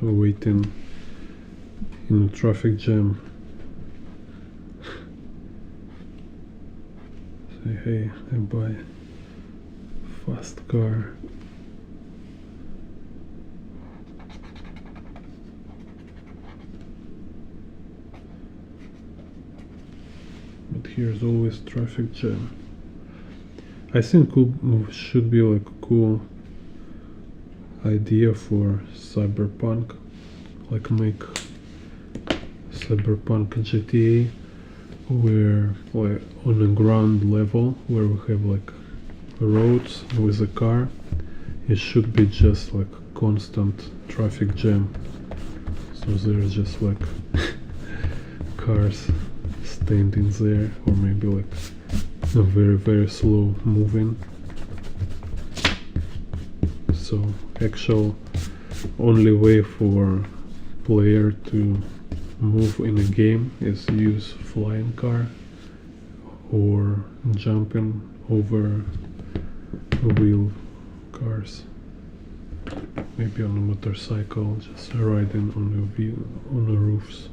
waiting in a traffic jam. Say, hey, I buy fast car. But here's always traffic jam. I think should be like a cool idea for Cyberpunk, like make Cyberpunk GTA where like on a ground level where we have like roads with a car, it should be just like constant traffic jam. So there's just like cars standing there, or maybe like a very slow moving. So actual only way for player to move in a game is use flying car or jumping over wheel cars. Maybe on a motorcycle, just riding on the roofs.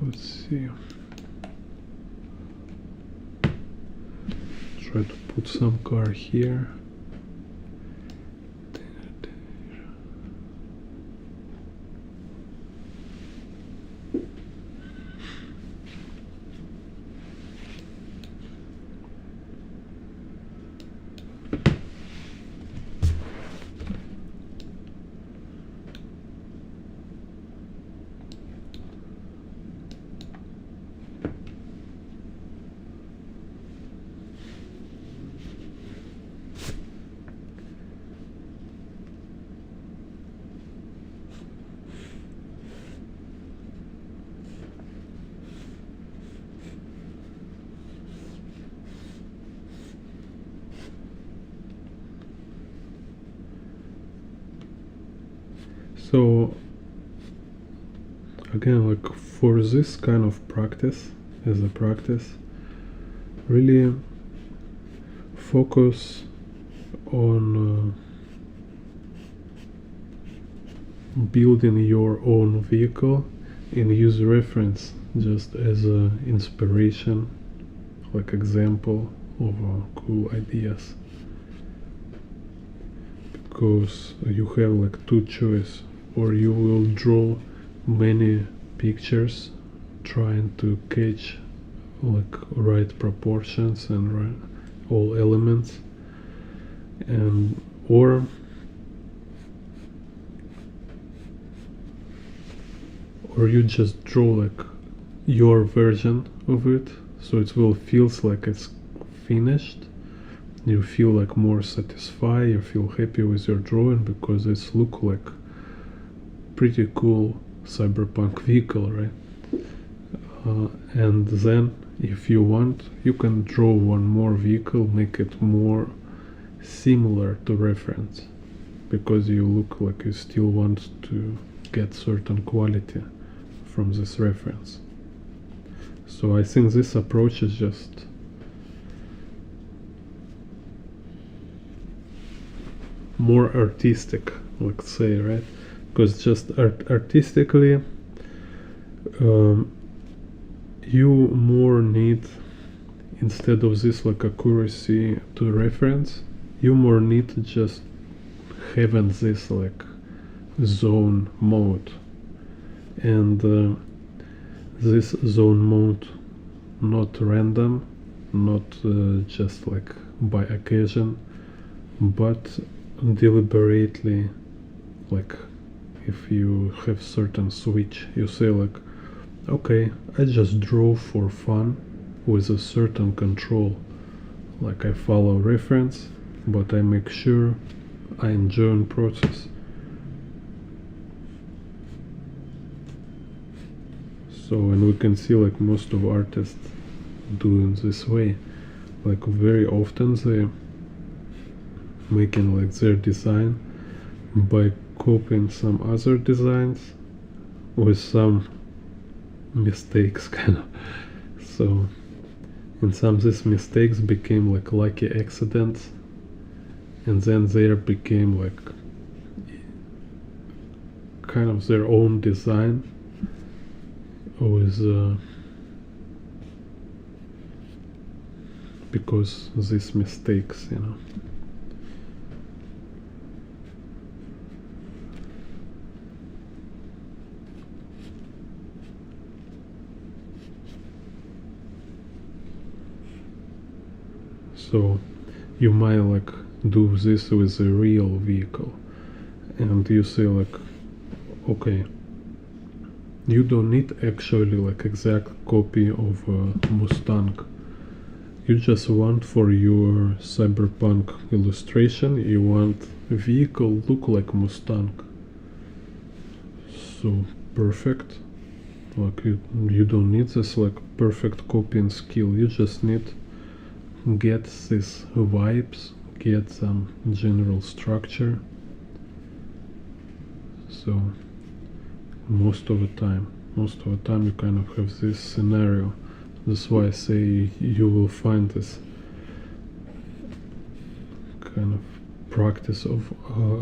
Let's see. Try to put some car here. So again, like for this kind of practice, as a practice, really focus on building your own vehicle and use reference just as an inspiration, like example of cool ideas. Because you have like two choices, or you will draw many pictures trying to catch like right proportions and all elements, and or you just draw like your version of it, so it will feels like it's finished. You feel like more satisfied, you feel happy with your drawing because it's look like pretty cool cyberpunk vehicle, right? And then if you want, you can draw one more vehicle, make it more similar to reference, because you look like you still want to get certain quality from this reference. So I think this approach is just more artistic, let's say, right? Because just artistically, you more need, instead of this like accuracy to reference, you more need to just having this like zone mode, and this zone mode not random, not just like by occasion, but deliberately, like if you have certain switch, you say like, okay, I just draw for fun with a certain control, like I follow reference, but I make sure I enjoy the process. So, and we can see like most of artists doing this way, like very often they making like their design by copying some other designs with some mistakes kind of. So and some of these mistakes became like lucky accidents, and then there became like kind of their own design with because of these mistakes, you know. So you might like do this with a real vehicle, and you say like, okay, you don't need actually like exact copy of a Mustang. You just want for your Cyberpunk illustration, you want a vehicle look like Mustang. So perfect. Like you don't need this like perfect copying skill. You just need get these vibes, get some general structure. So most of the time you kind of have this scenario. That's why I say you will find this kind of practice of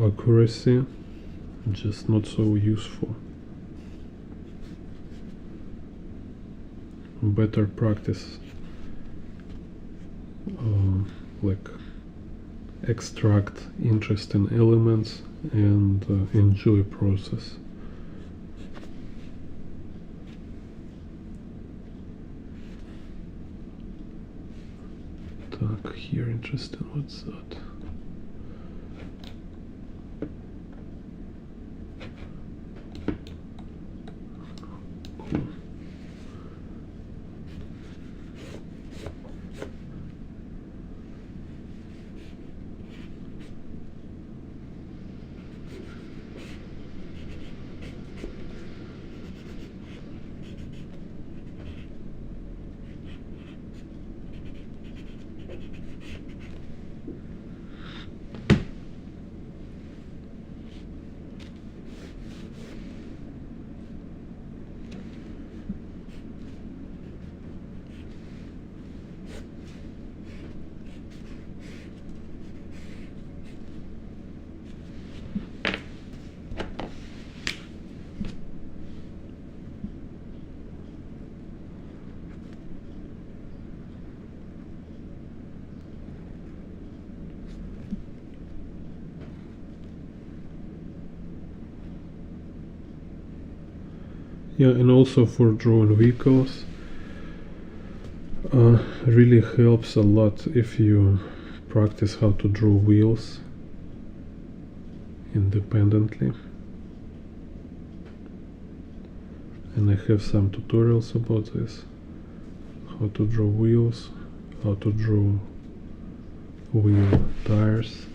accuracy just not so useful. Better practice like extract interesting elements and enjoy process. Так, here interesting, what's that? Cool. Yeah, and also for drawing vehicles, really helps a lot if you practice how to draw wheels independently. And I have some tutorials about this, how to draw wheels, how to draw wheel tires.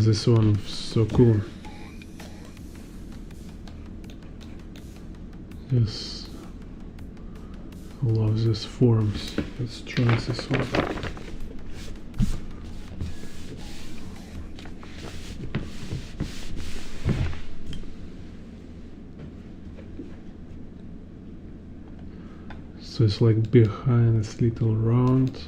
This one so cool. Yes, I love these forms. Let's try this one. So it's like behind this little round.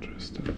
Interesting.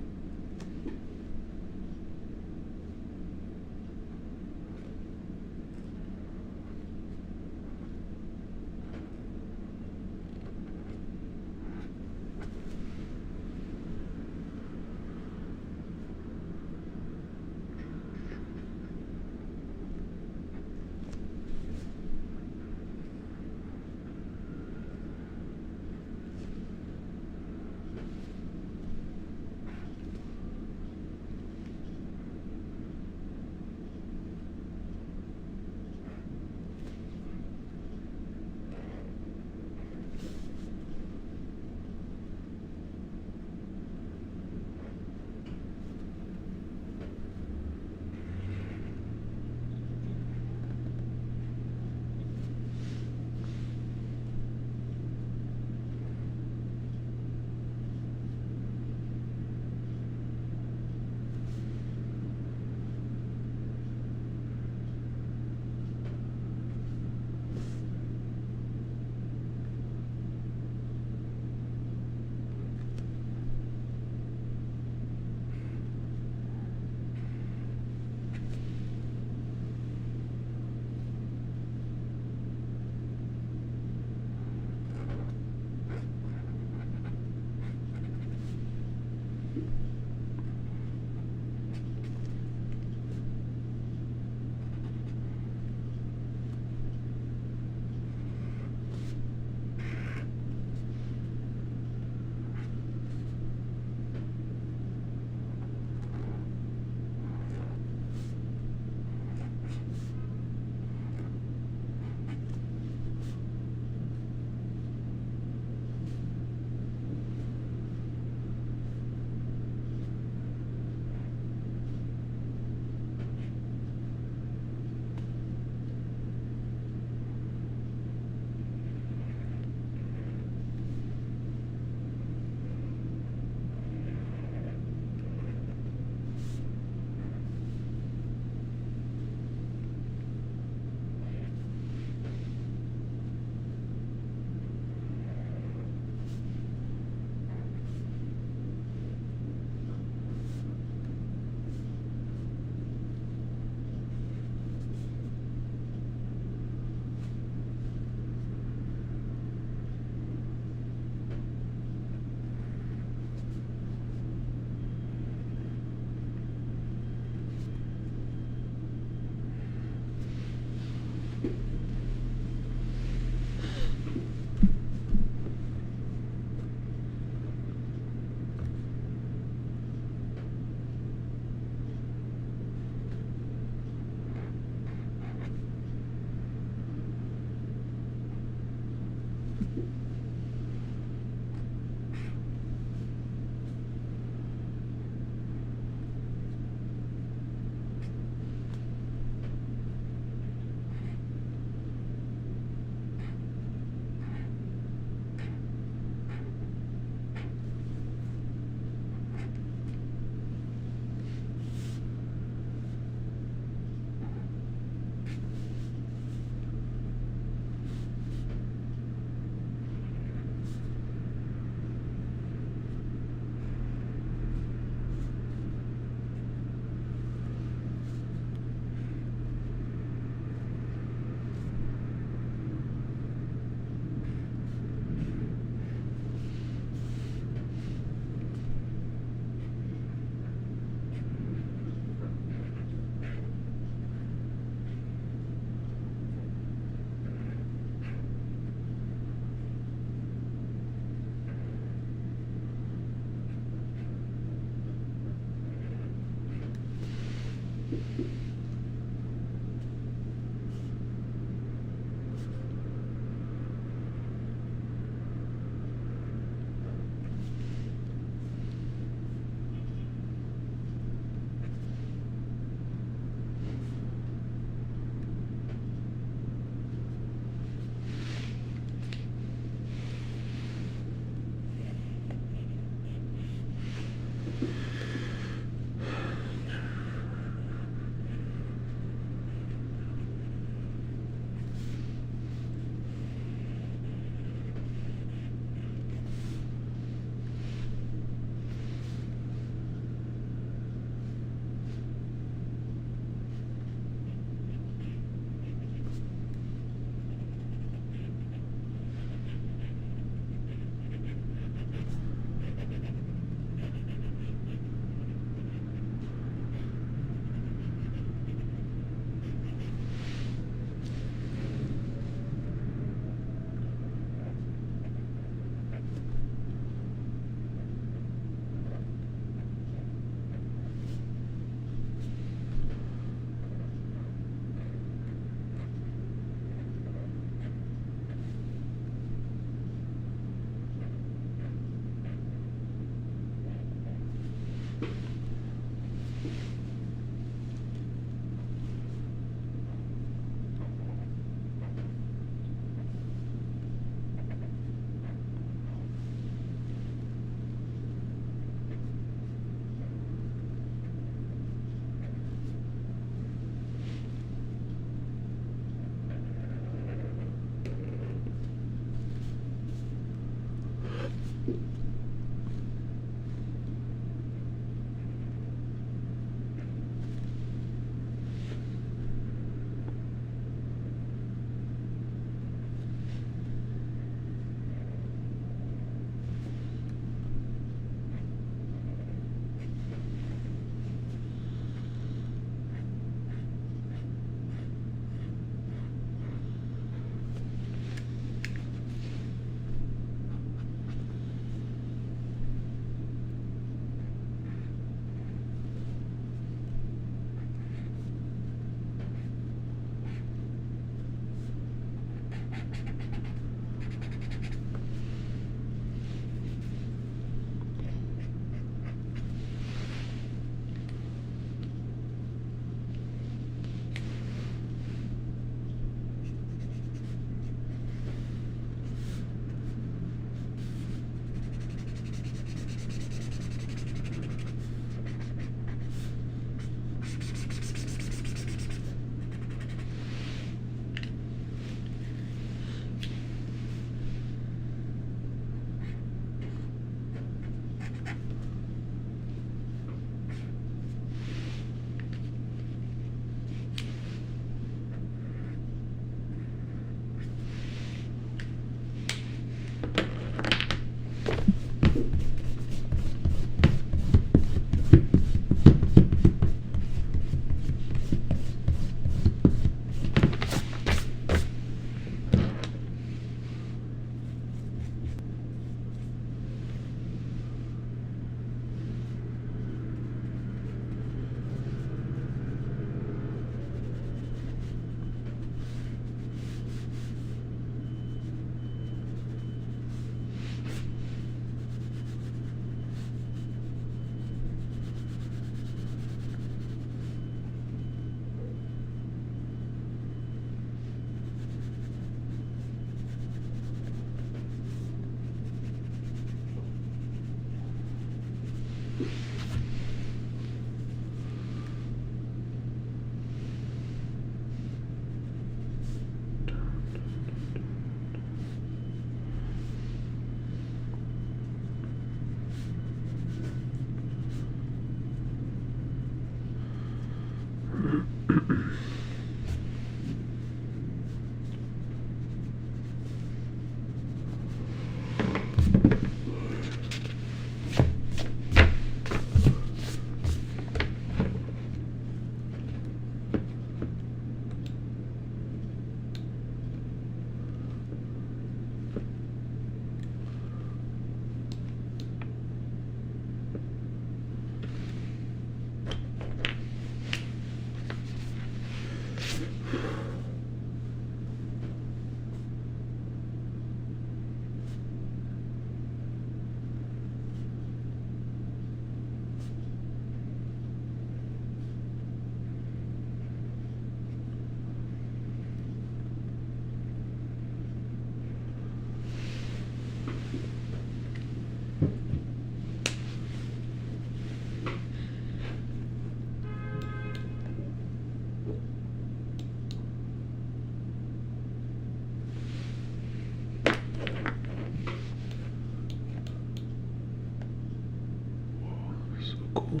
Cool.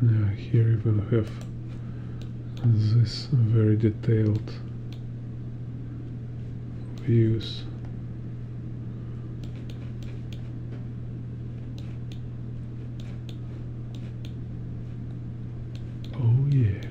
Yeah, here even have this very detailed views. Oh yeah.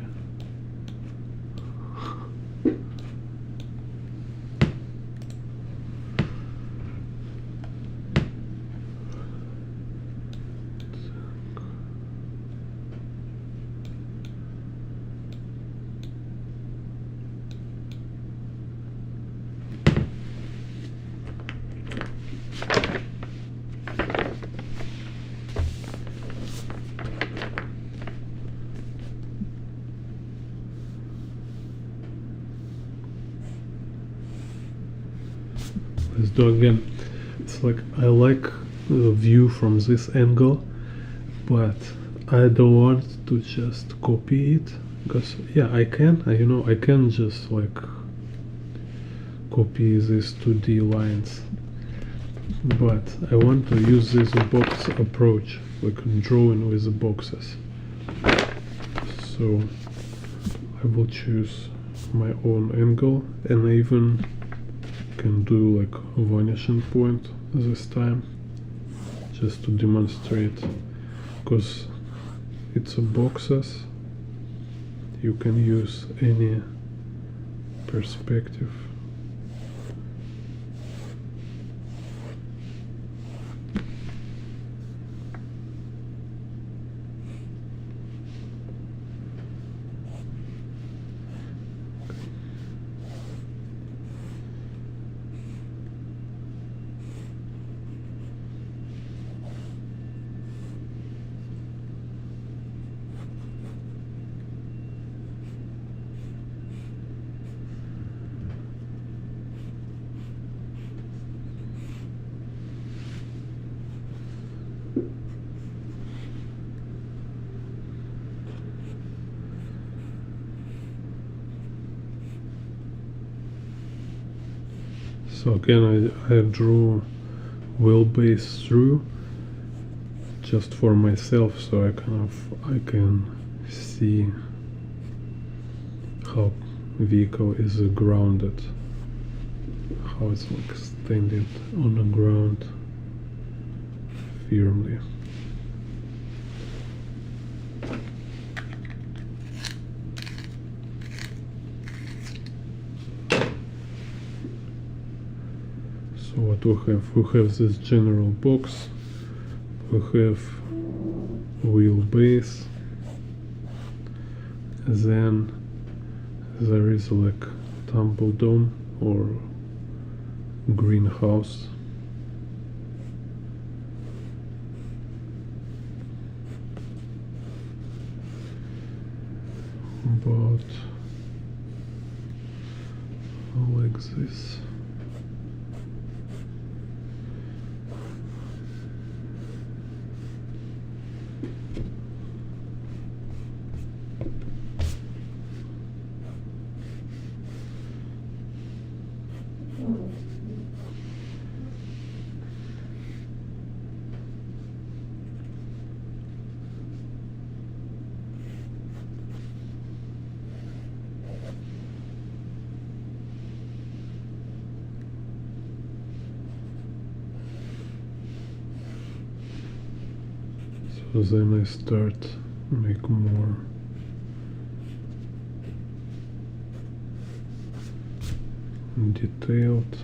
Let's do again. It's like I like the view from this angle, but I don't want to just copy it, because yeah, I can, I can just like copy these 2D lines, but I want to use this box approach, like drawing with the boxes. So I will choose my own angle, and I even can do like a vanishing point this time, just to demonstrate, because it's a boxes, you can use any perspective. So again, I drew wheelbase through just for myself, so I can see how vehicle is grounded, how it's like standing on the ground firmly. So what we have this general box, we have wheelbase, then there is like tumble dome or greenhouse, about like this. then I start make more. Detailed.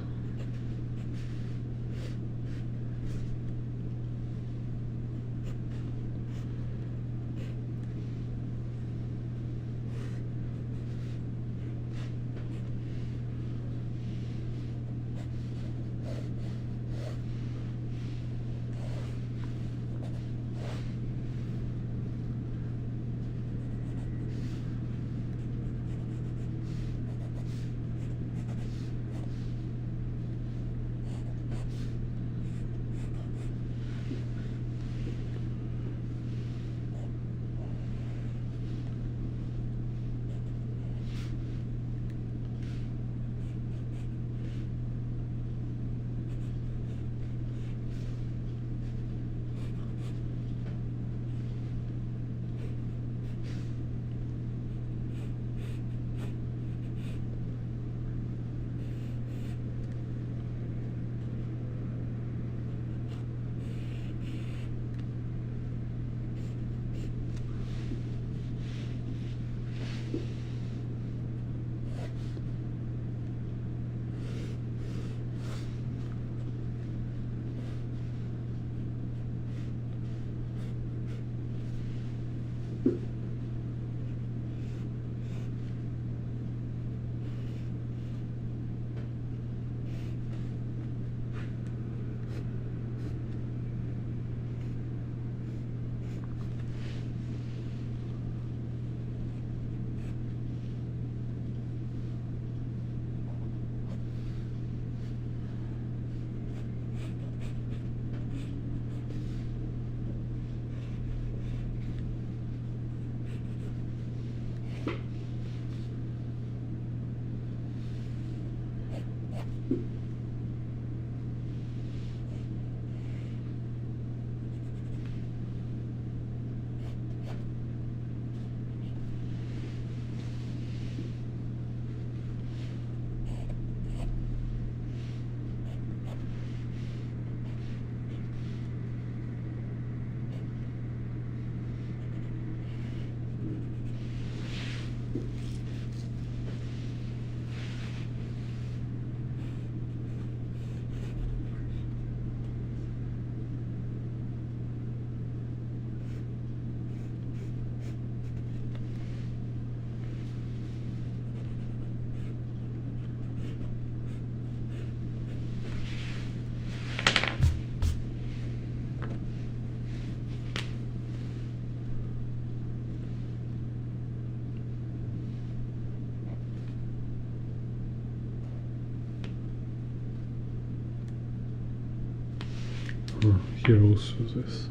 Here also this.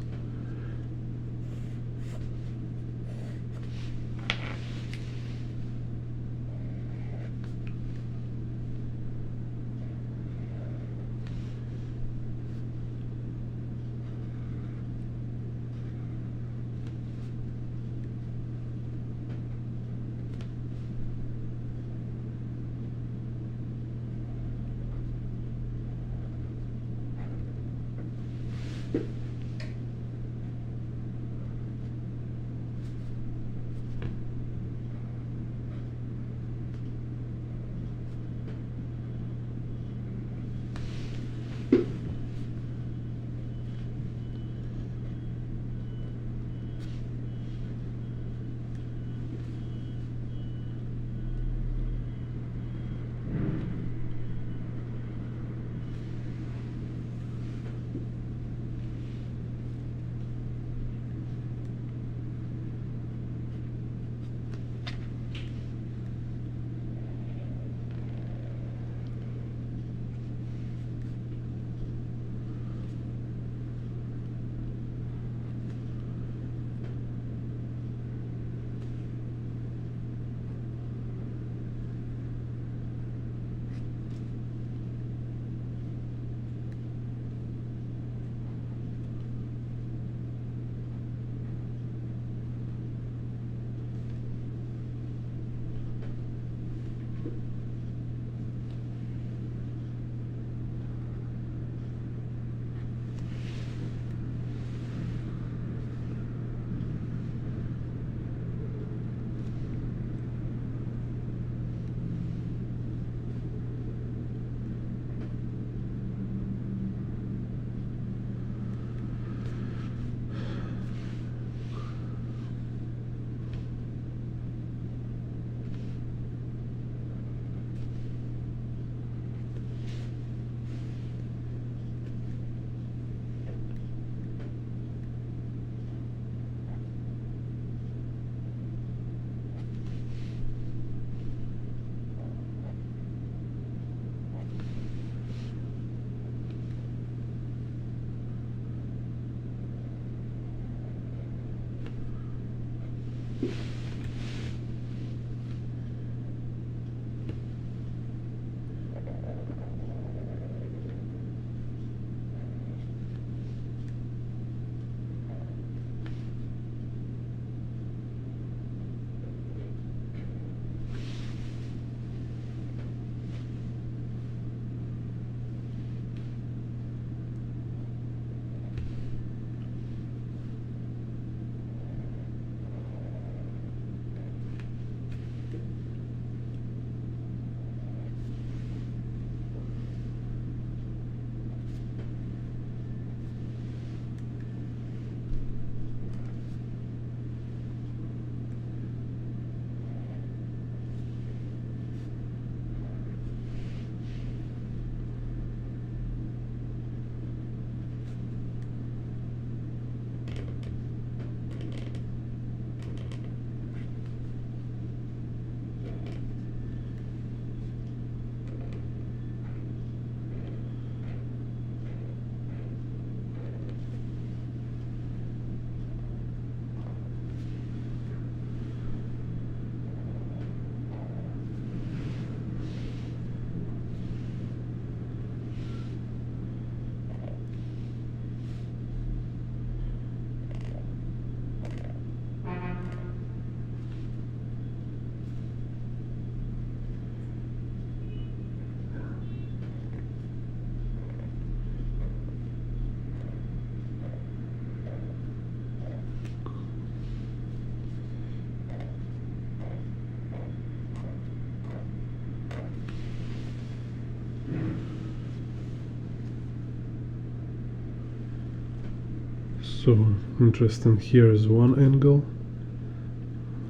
So interesting, here is one angle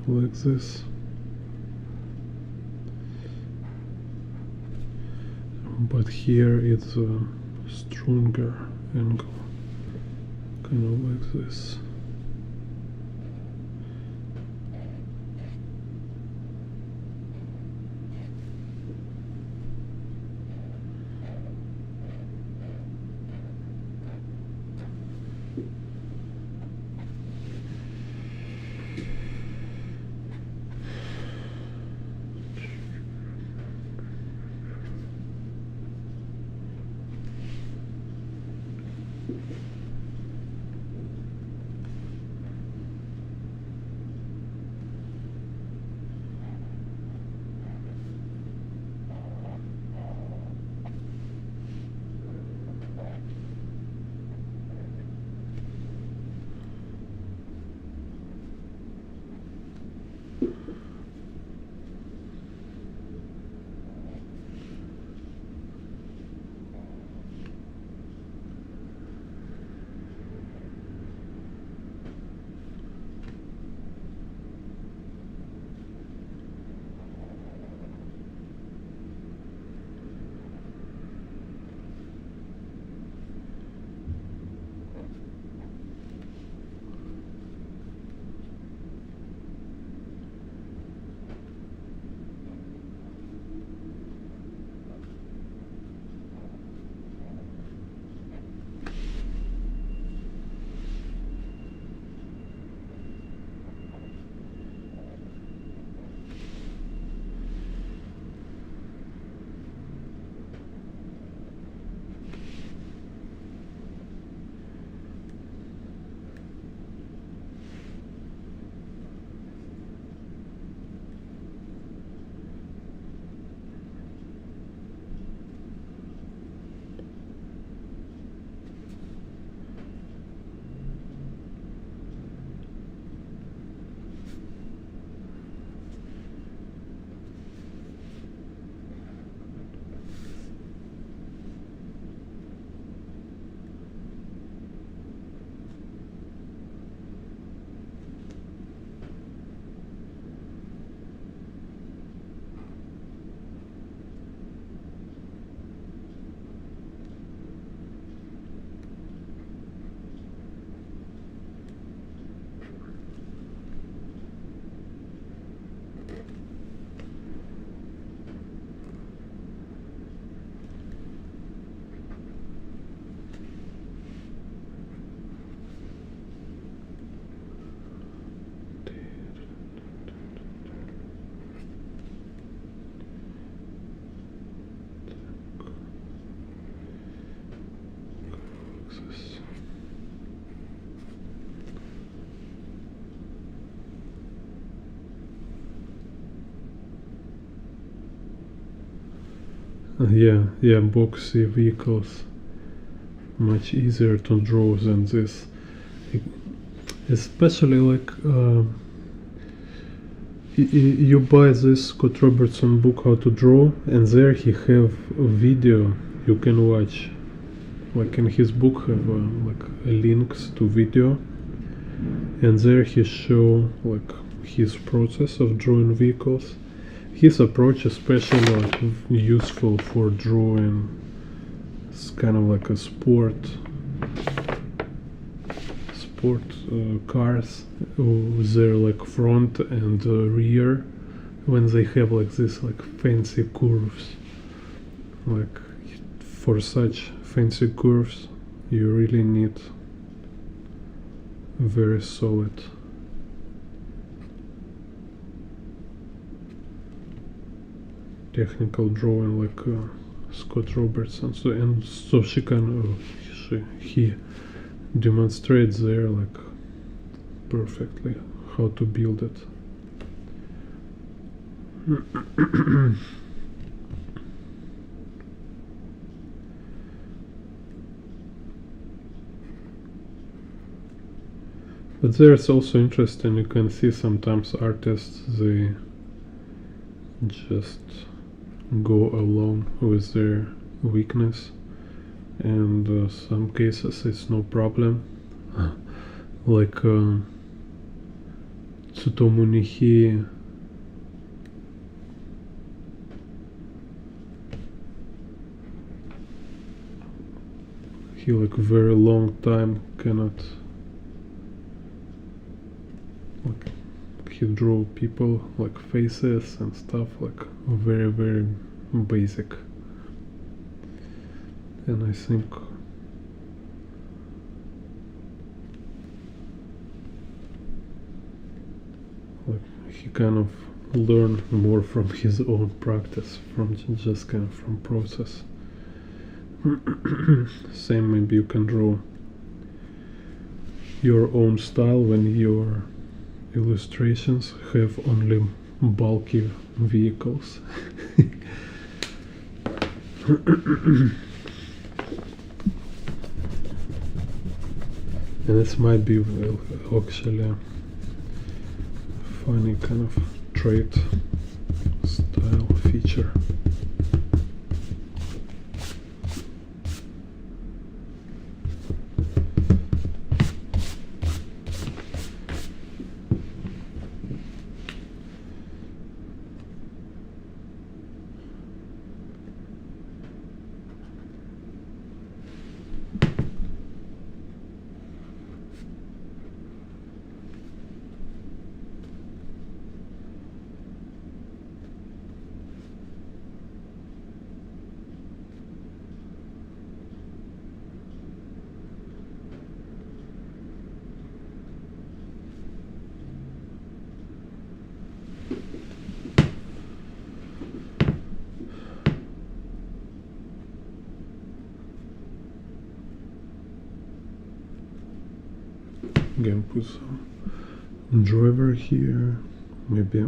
like this, but here it's a stronger angle, kind of like this. Yeah, boxy vehicles much easier to draw than this, especially like you buy this Scott Robertson book How to Draw, and there he have a video you can watch. Like in his book have like links to video, and there he show like his process of drawing vehicles. His approach especially like useful for drawing. It's kind of like a sport cars with their like front and rear, when they have like this like fancy curves. Like for such fancy curves you really need very solid technical drawing like Scott Robertson. So she can he demonstrates there like perfectly how to build it. But there's also interesting, you can see sometimes artists, they just go along with their weakness, and some cases it's no problem. like Tsutomunihi. He like very long time cannot, like, he drew people like faces and stuff, like very very basic. And I think like he kind of learned more from his own practice, from just kind of from process. Same, maybe you can draw your own style when your illustrations have only bulky vehicles. And this might be actually a funny kind of trait, style, feature. Again, put some driver here, maybe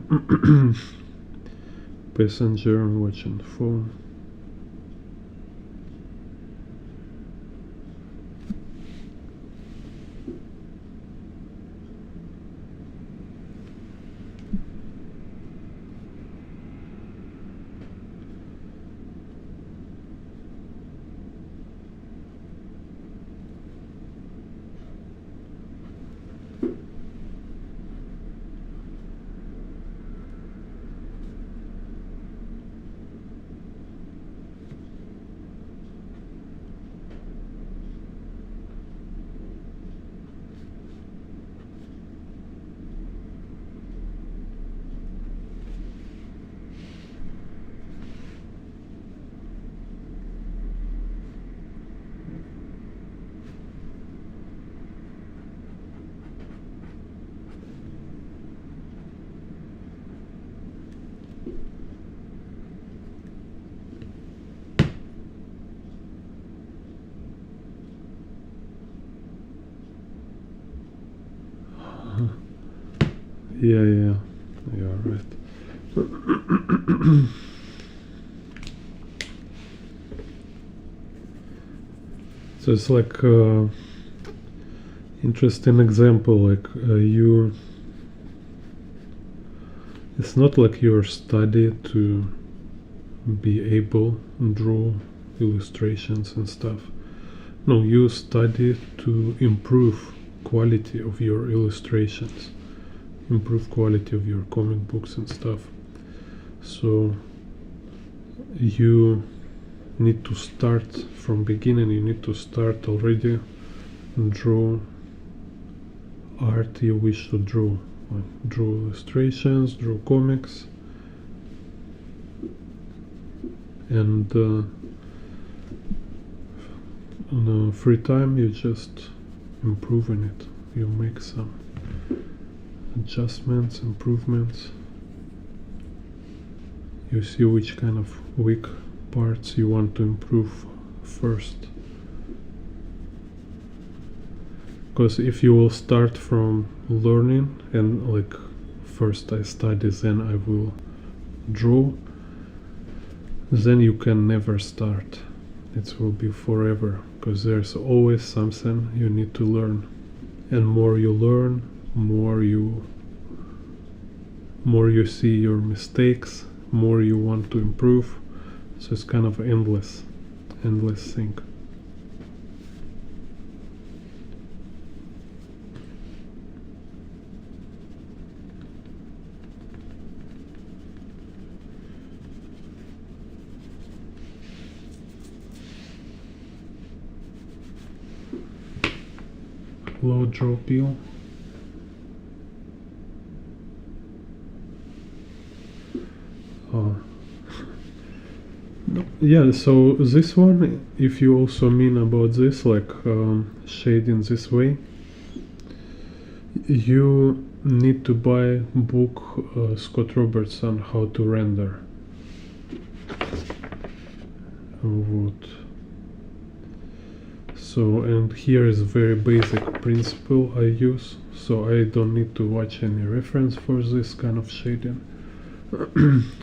passenger watching the phone. Yeah, you're right. So it's like interesting example, like it's not like your study to be able to draw illustrations and stuff. No, you study to improve quality of your illustrations, improve quality of your comic books and stuff. So you need to start from beginning. You need to start already draw art you wish to draw, like draw illustrations, draw comics, and on free time you just improving it. You make some adjustments, improvements. You see which kind of weak parts you want to improve first. Because if you will start from learning and like first I study, then I will draw, then you can never start. It will be forever, because there's always something you need to learn. And more you learn, more you see your mistakes, more you want to improve. So it's kind of endless thing. low draw peel. Yeah, so this one, if you also mean about this, like shading this way, you need to buy book Scott Robertson How to Render. Вот. So, and here is a very basic principle I use, so I don't need to watch any reference for this kind of shading.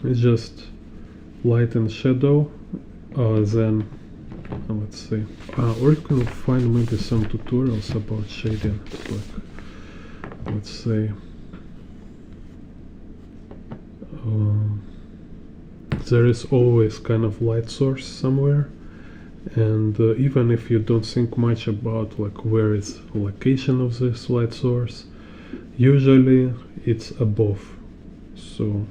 It's just light and shadow, then let's see, or you can find maybe some tutorials about shading, like let's say there is always kind of light source somewhere, and even if you don't think much about like where is location of this light source, usually it's above. So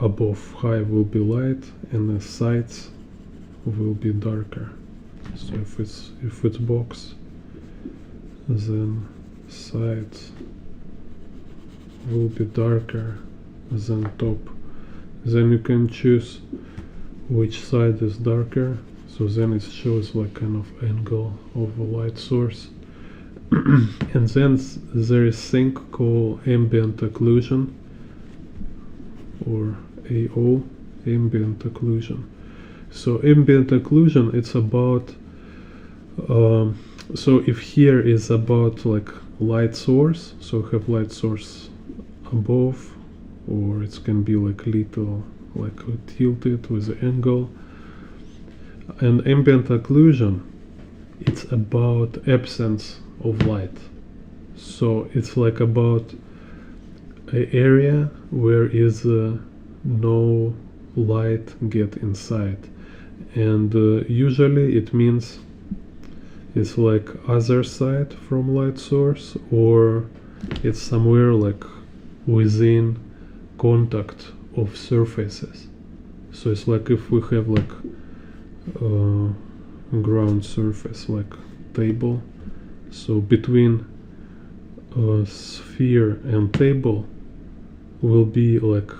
above high will be light and the sides will be darker. So if it's box, then sides will be darker than top. Then you can choose which side is darker, so then it shows like kind of angle of a light source. And then there is thing called ambient occlusion, or AO, ambient occlusion. So ambient occlusion, it's about so if here is about like light source, so have light source above, or it can be like little like tilted with the angle. And ambient occlusion, it's about absence of light. So it's like about an area where is no light get inside, and usually it means it's like other side from light source, or it's somewhere like within contact of surfaces. So it's like if we have like ground surface like table, so between sphere and table will be like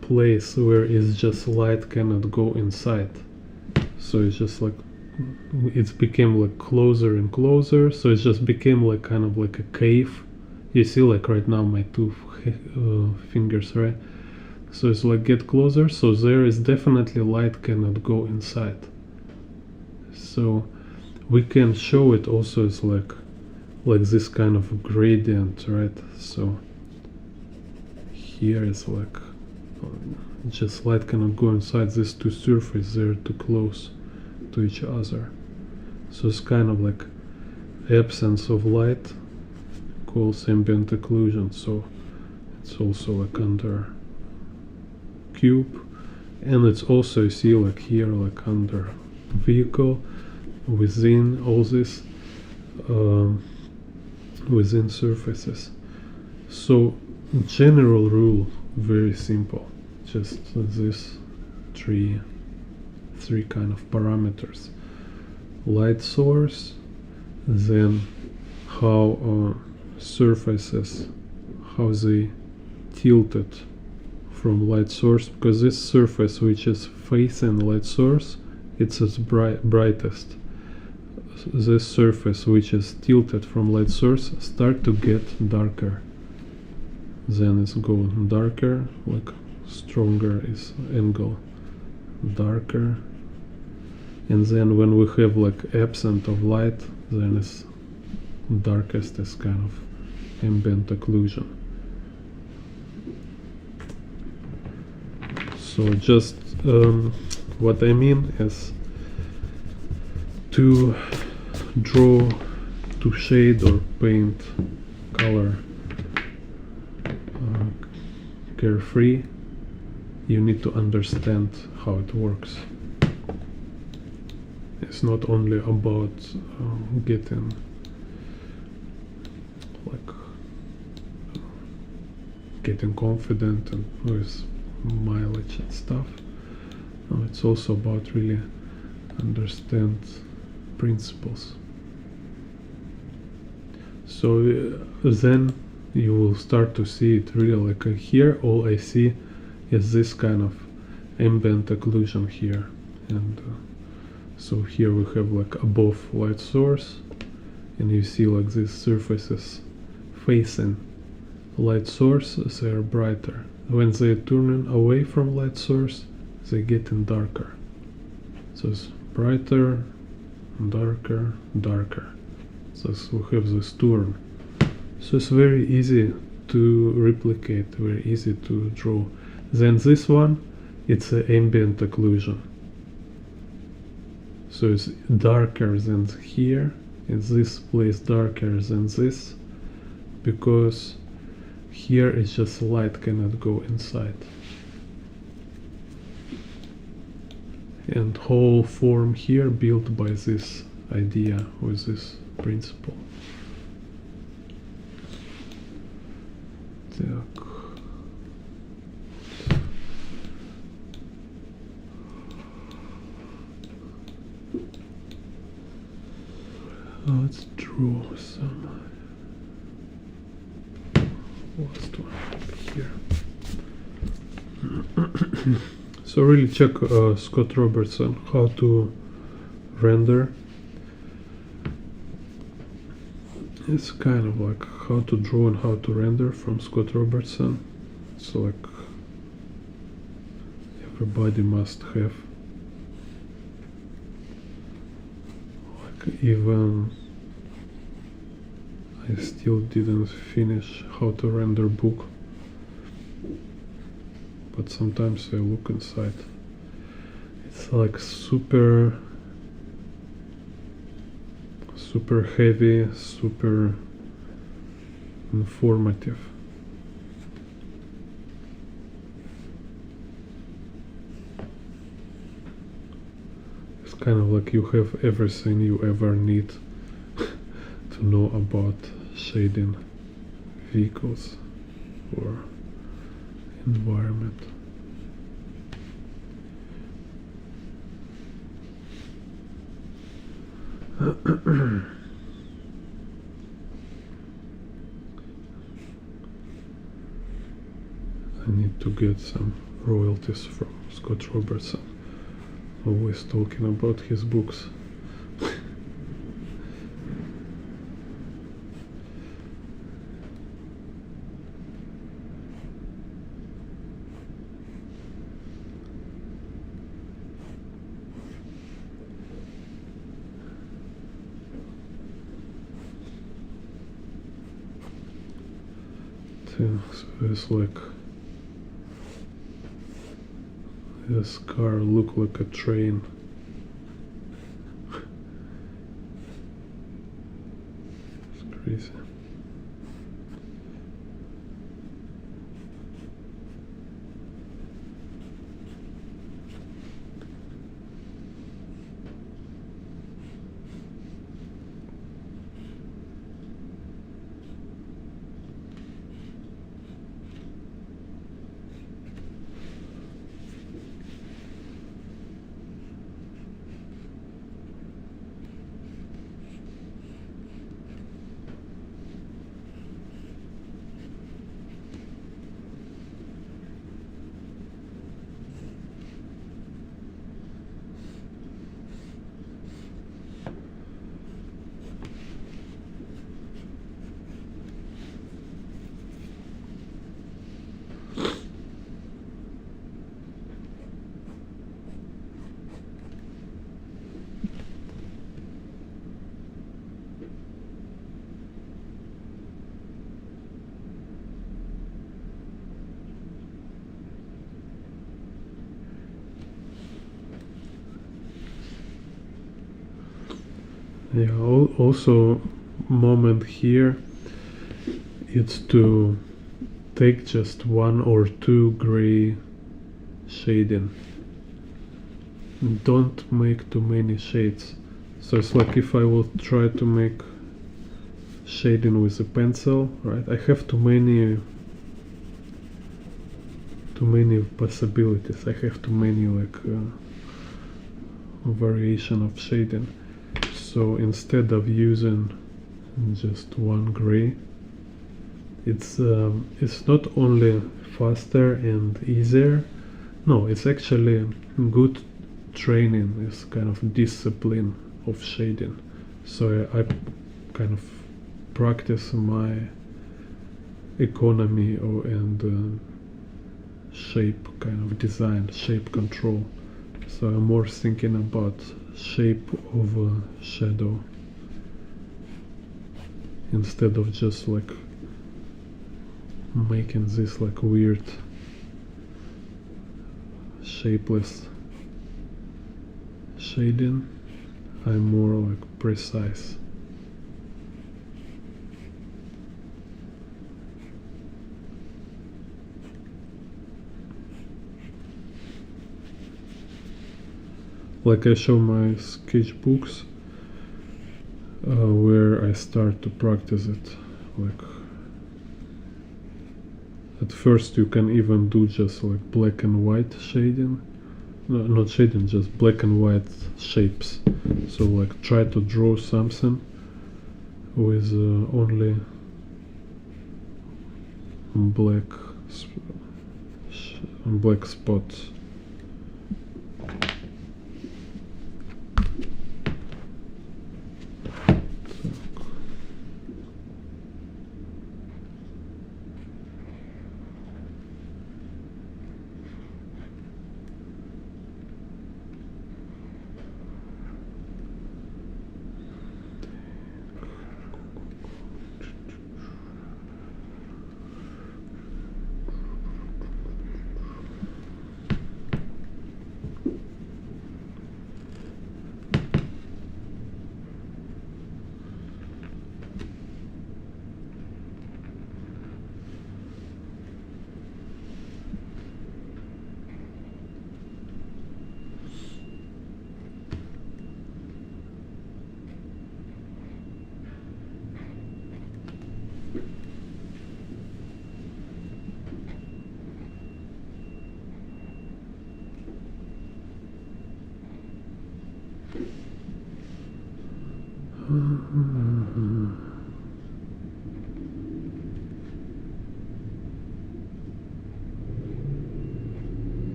place where it's just light cannot go inside. So it's just like it's became like closer and closer, so it just became like kind of like a cave. You see like right now my two fingers, right? So it's like get closer, so there is definitely light cannot go inside. So we can show it also as like this kind of gradient, right? So here is like just light cannot go inside these two surfaces, they're too close to each other. So it's kind of like absence of light called ambient occlusion. So it's also like under cube, and it's also, you see like here like under vehicle, within all this within surfaces. So general rule, very simple, just this three kind of parameters: light source, then how surfaces, how they tilted from light source, because this surface which is facing light source, it's its brightest. This surface which is tilted from light source start to get darker, then it's going darker, like stronger is angle, darker, and then when we have like absence of light, then it's darkest is kind of ambient occlusion. So just what I mean is to draw, to shade or paint color carefree, you need to understand how it works. It's not only about getting like getting confident and with mileage and stuff. No, it's also about really understand principles. So then you will start to see it really like here all I see is this kind of ambient occlusion here, and so here we have like above light source, and you see like these surfaces facing light source, they are brighter. When they're turning away from light source, they're getting darker. So it's brighter, darker, darker. So we have this turn. So it's very easy to replicate, very easy to draw. Then this one, it's an ambient occlusion. So it's darker than here, and this place darker than this, because here it's just light cannot go inside. And whole form here built by this idea with this principle. Так. Let's draw some last one here. So really check Scott Robertson how to render. It's kind of like how to draw and how to render from Scott Robertson. So like everybody must have. Like even I still didn't finish how to render book, but sometimes I look inside. It's like super heavy, super informative. It's kind of like you have everything you ever need to know about shading vehicles or environment. I need to get some royalties from Scott Robertson, always talking about his books. So it's like this car look like a train. It's crazy. Yeah, also moment here, it's to take just one or two gray shading. Don't make too many shades. So it's like if I will try to make shading with a pencil, right? I have too many possibilities. I have too many like variation of shading. So instead of using just one gray. It's not only faster and easier. No, it's actually good training. It's kind of discipline of shading. So I kind of practice my economy and shape kind of design, shape control. So I'm more thinking about shape of a shadow instead of just like making this like weird shapeless shading. I'm more like precise. Like I show my sketchbooks where I start to practice it. Like at first you can even do just like black and white shading. No, not shading, just black and white shapes. So like try to draw something with only black spots.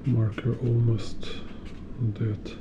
Marker almost dead.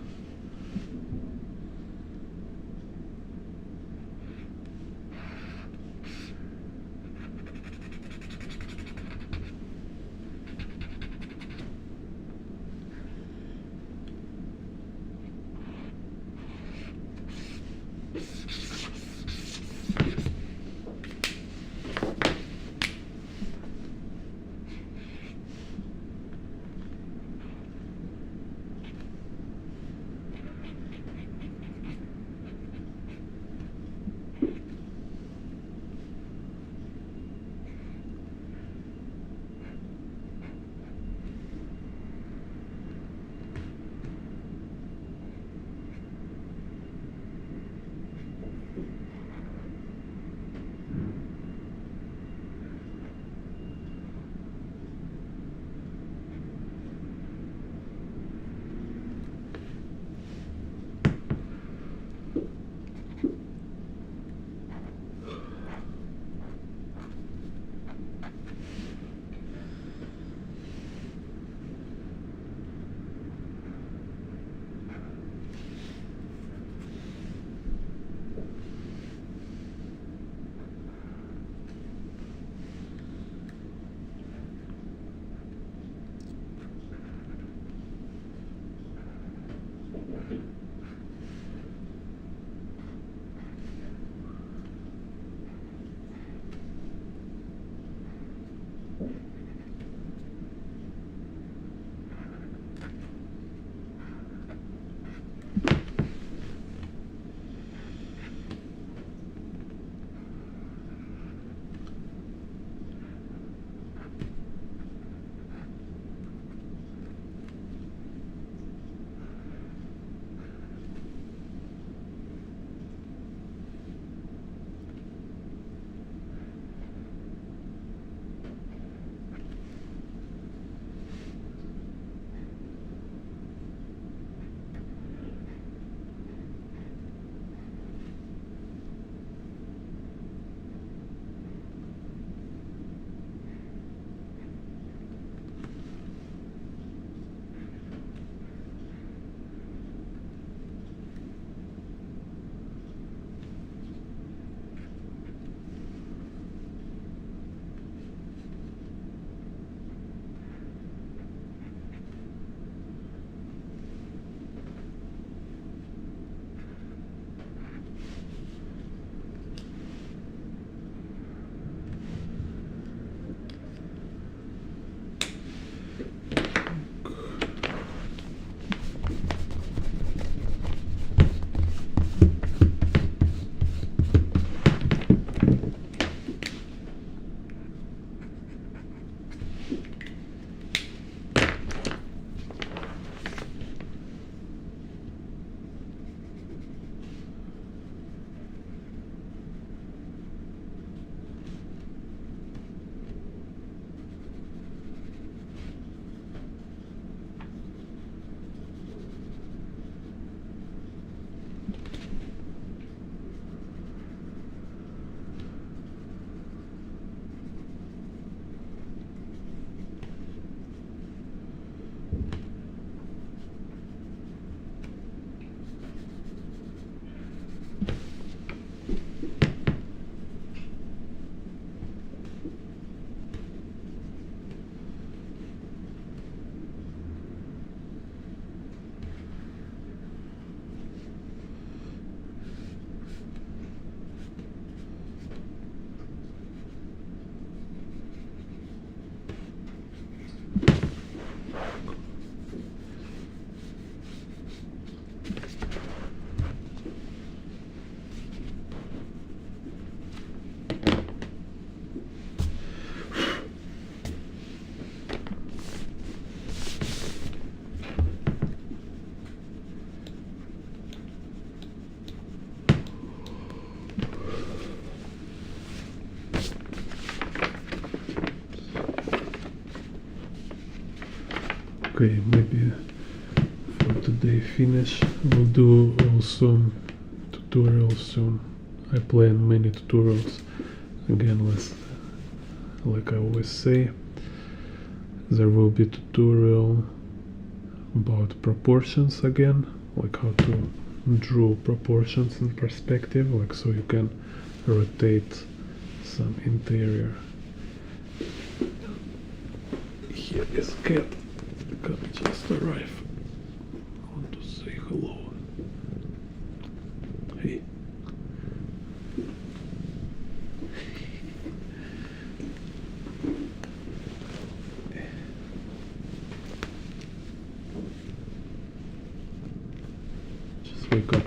Okay, maybe for today finish. We'll do also tutorials soon. I plan many tutorials. Again, like I always say, there will be tutorial about proportions again, like how to draw proportions in perspective, like so you can rotate some interior. Here is cat. Cat just arrived. I want to say hello. Hey. Just wake up.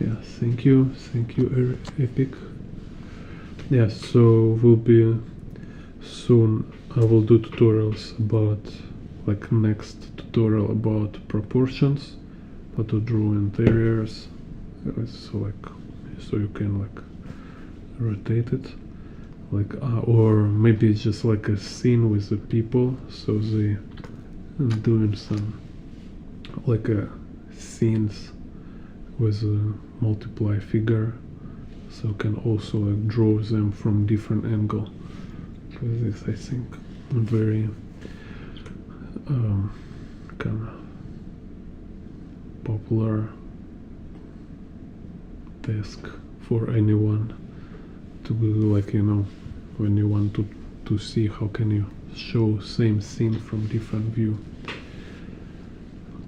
Yeah, thank you, Epic. Yeah, so will be soon. I will do tutorials about, like next tutorial about proportions, how to draw interiors, so you can like rotate it, like or maybe it's just like a scene with the people, so they doing some like scenes with a multiply figure, so can also like draw them from different angle. This I think very kind of popular task for anyone to be, like, you know, when you want to see how can you show same scene from different view.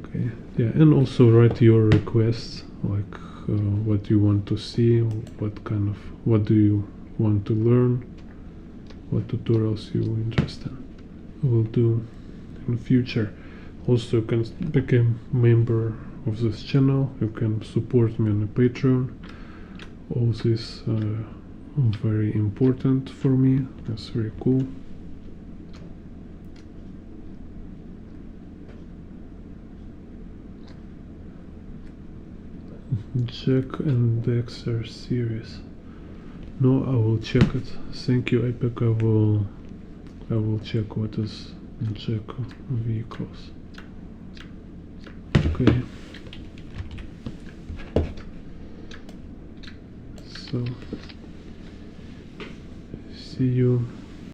Okay, yeah, and also write your requests, like what you want to see, what do you want to learn, what tutorials you're interested in. We'll do in the future. Also, you can become member of this channel. You can support me on the Patreon. All this very important for me. That's very cool. Jack and Dexter series. No, I will check it. Thank you, Epic. I will check what is Jack vehicles. Okay. So see you